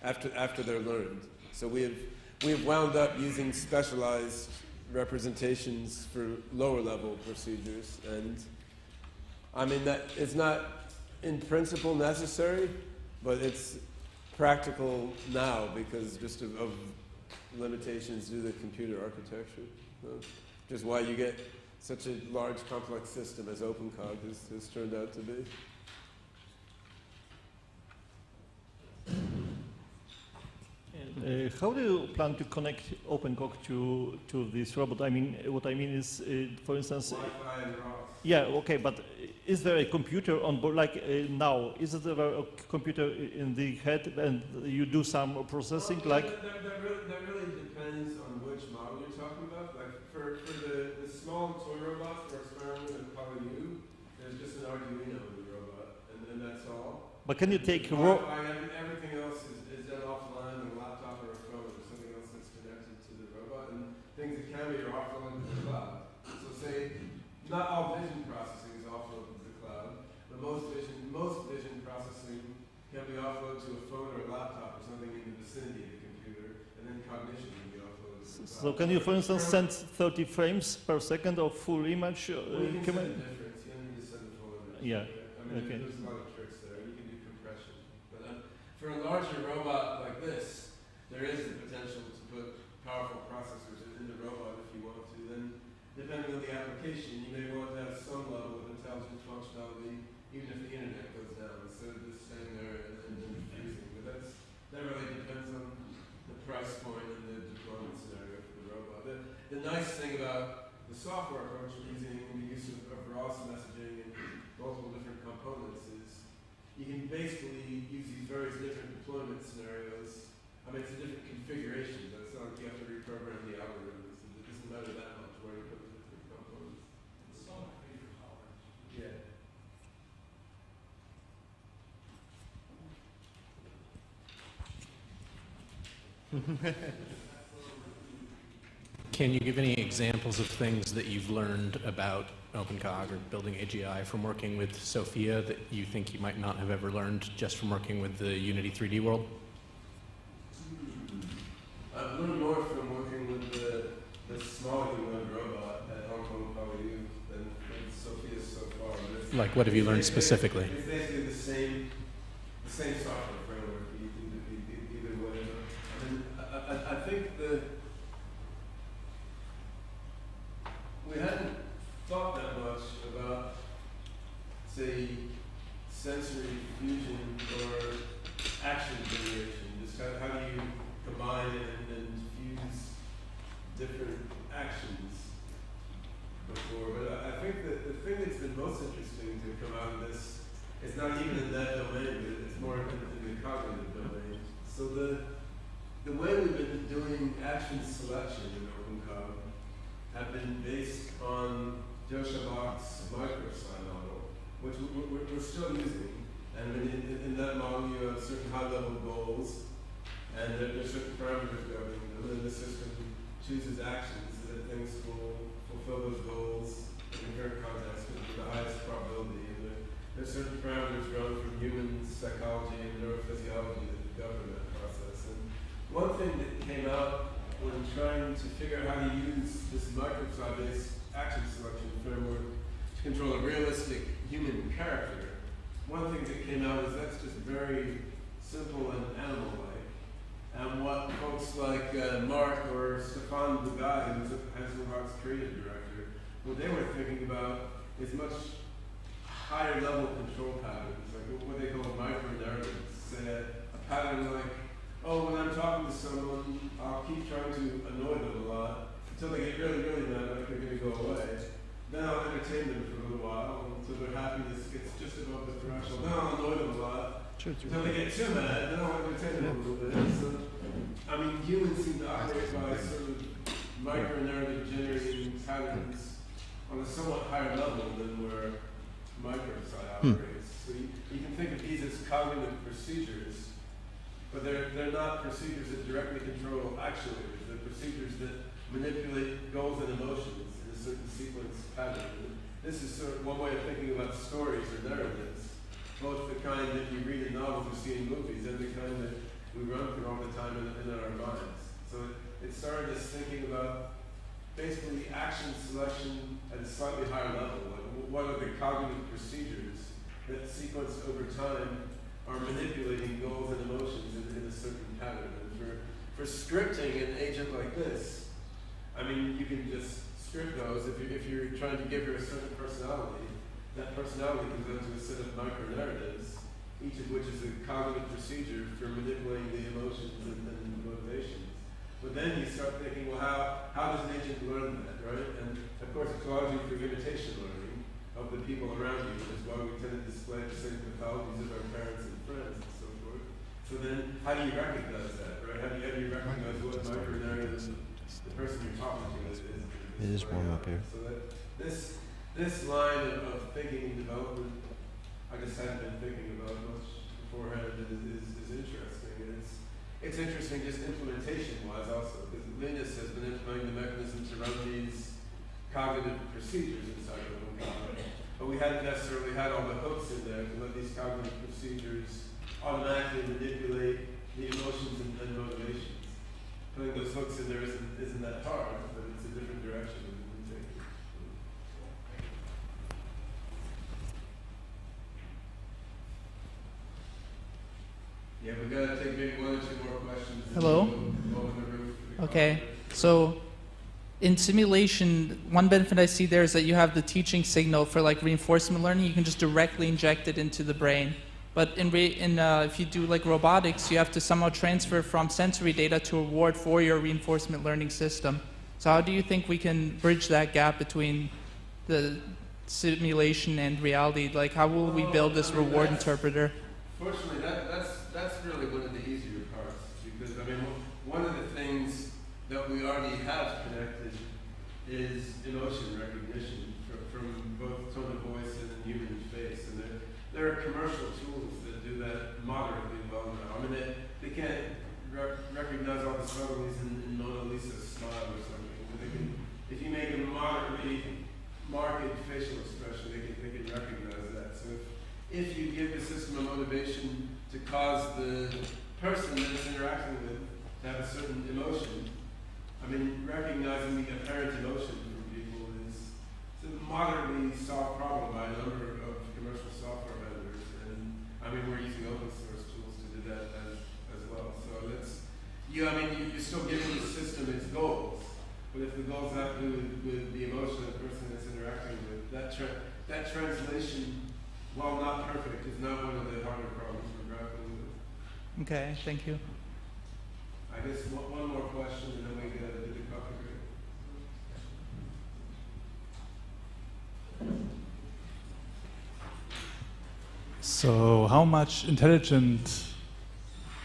after they're learned. So we have wound up using specialized representations for lower level procedures, and I mean that it's not in principle necessary, but it's practical now because just of limitations due to the computer architecture. So, which is why you get such a large complex system as OpenCog has turned out to be. How do you plan to connect OpenCog to this robot? I mean, what I mean is, for instance, Wi-Fi and ROS. yeah, okay, but is there a computer on board? Like now, is there a computer in the head and you do some processing? Well, like that really depends on which model you're talking about. Like for the small toy robots we're experimenting with PolyU, there's just an Arduino in the robot, and that's all. but can you take Wi-Fi, everything else is done offline on a laptop or a phone or something else that's connected to the robot, and things that can be are offloaded to the cloud. So say, not all vision processing is offloaded to the cloud, but most vision processing can be offloaded to a phone or a laptop or something in the vicinity of the computer, and then cognition can be offloaded to the cloud. So can you, for instance, send 30 frames per second of full image? Well, you can send a difference. You don't need to send the full image. Yeah. I mean, Okay. there's a lot of tricks there. You can do compression. But for a larger robot like this, there is the potential to put powerful processors in the robot if you want to. Then, depending on the application, you may want to have some level of intelligent functionality, even if the internet goes down, instead of just staying there and freezing. But that really depends on the price point and the deployment scenario for the robot. The nice thing about the software approach using the use of ROS messaging and multiple different components is you can basically use these various different deployment scenarios. I mean, it's a different configuration, but it's not like you have to reprogram the algorithms. It doesn't matter that much where you put the different components. It's so much bigger power. Yeah. Can you give any examples of things that you've learned about OpenCog or building AGI from working with Sophia that you think you might not have ever learned just from working with the Unity 3D world? I've learned more from working with the small humanoid robot at Hong Kong PolyU than Sophia so far. Like, what have you learned specifically? It's basically the same software framework either way. I mean, I think we hadn't thought that much about, say, sensory fusion or action generation. Just how do you combine and fuse different actions before? But I think that the thing that's been most interesting to come out of this is not even in that domain, but it's we're still using. And in that model, you have certain high-level goals, and there's certain parameters governing them, and the system chooses actions that things will fulfill those goals in the current context with the highest probability. And there's certain parameters drawn from human psychology and neurophysiology that govern that process. And one thing that came out when trying to figure out how to use this micropsi-based action selection framework to control a realistic human character, one thing that came out is that's just very simple and animal-like. And what folks like Mark or Stefan, the guy who's Hansen creative director, what they were thinking about is much higher level control patterns, like what they call micro-narratives. Say a pattern like, oh, when I'm talking to someone, I'll keep trying to annoy them a lot until they get really, really mad, like they're going to go away. Then I'll entertain them for a little while until their happiness gets just above the threshold. Then I'll annoy them a lot until they get too mad. Then I'll entertain them a little bit. So, I mean, humans seem to operate by sort of micro-narrative generating patterns on a somewhat higher level than where micropsi operates. So you can think of these as cognitive procedures, but they're not procedures that directly control actuators. They're procedures that manipulate goals and emotions in a certain sequence pattern. This is sort of one way of thinking about stories or narratives, both the kind that you read in novels or see in movies and the kind that we run through all the time in our minds. So it started us thinking about basically action selection at a slightly higher level. Like what are the cognitive procedures that sequence over time are manipulating goals and emotions in a certain pattern. And for scripting an agent like this, I mean, you can just script those if you're trying to give her a certain personality. That personality comes down to a set of micro-narratives, each of which is a cognitive procedure for manipulating the emotions and motivations. But then you start thinking, well, how does an agent learn that, right? And of course, it's largely through imitation learning of the people around you, which is why we tend to display the same pathologies of our parents and friends and so forth. So then, how do you recognize that, right? How do you recognize what micro-narrative the person you're talking to is? It is warm up here. So that this line of thinking and development, I just hadn't been thinking about much beforehand, is interesting. And it's interesting just implementation-wise also, because Linus has been implementing the mechanisms to run these cognitive procedures inside of OpenCog, but we hadn't necessarily had all the hooks in there to let these cognitive procedures automatically manipulate the emotions and motivations. Putting those hooks in there isn't that hard, but it's a different direction that we can take. Yeah, we've got to take maybe one or two more questions. Hello? Okay, so in simulation, one benefit I see there is that you have the teaching signal for like reinforcement learning. You can just directly inject it into the brain. But if you do like robotics, you have to somehow transfer from sensory data to a reward for your reinforcement learning system. So how do you think we can bridge that gap between the simulation and reality? Like how will we build this reward interpreter? Fortunately, that's really one of the easier parts, because I mean, one of the things that we already have connected is emotion recognition from both tone of voice and human face, and there are commercial tools that do that moderately well now. I mean, they can't recognize all the subtleties in Mona Lisa's smile or something, but they can, if you make a moderately marked facial expression, they can recognize that. So if you give the system a motivation to cause the person that it's interacting with to have a certain emotion, I mean, recognizing the apparent emotion from people is a moderately solved problem by a number of commercial software vendors. And I mean, we're using open source tools to do that as well. So you're still giving the system its goals, but if the goals have to do with the emotion of the person that's interacting with, that translation, while not perfect, is not one of the harder problems we're grappling with. Okay, thank you. I guess one more question, and then we get to the coffee break. So how much intelligent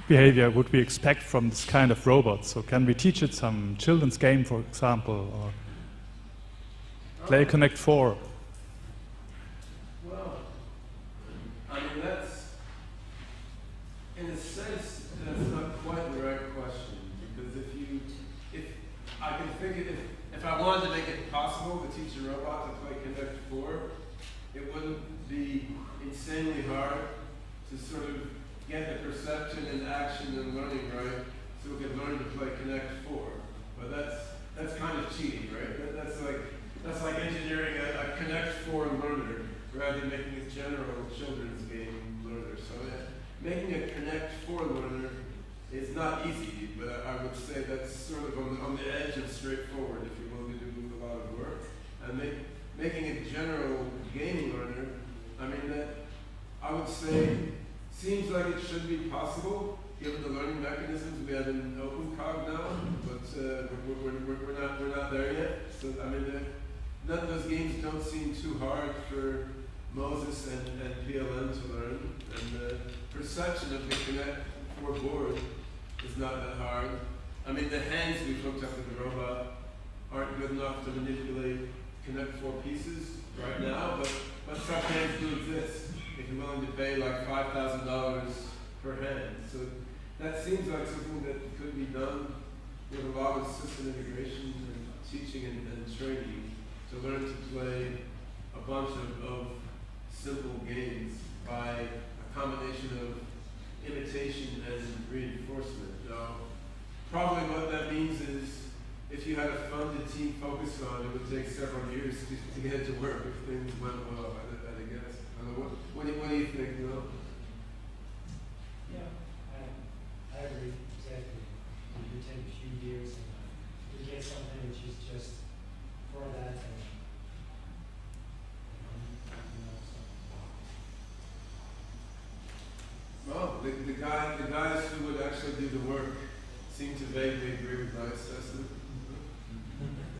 behavior would we expect from this kind of robot? So can we teach it some children's game, for example, or play Connect 4? Well, teach a robot to play Connect 4, it wouldn't be insanely hard to sort of get the perception and action and learning right so we could learn to play Connect 4. But that's kind of cheating, right? That's like engineering a Connect 4 learner rather than making a general children's game learner. So making a Connect 4 learner is not easy, but I would say that's sort of on the edge of straightforward if you're willing to do a lot of work. And making a general game learner, I mean, that I would say seems like it should be possible given the learning mechanisms we have in OpenCog now, but we're not there yet. So I mean, none of those games don't seem too hard for Moses and PLM to learn, and the perception of the Connect 4 board is not that hard. I mean, the hands we've hooked up with the robot aren't good enough to manipulate Connect 4 pieces right now, but such hands do exist if you're willing to pay like $5,000 per hand. So that seems like something that could be done with a lot of system integration and teaching and training to learn to play a bunch of simple games by a combination of imitation and reinforcement. Now, probably what that means is if you had a funded team focused on it, it would take several years to get it to work if things went well, I guess. I don't know, what do you think, Will? Yeah, I agree, exactly. It would take a few years and you get something which is just for that and Well, the guys who would actually do the work seem to vaguely agree with my assessment.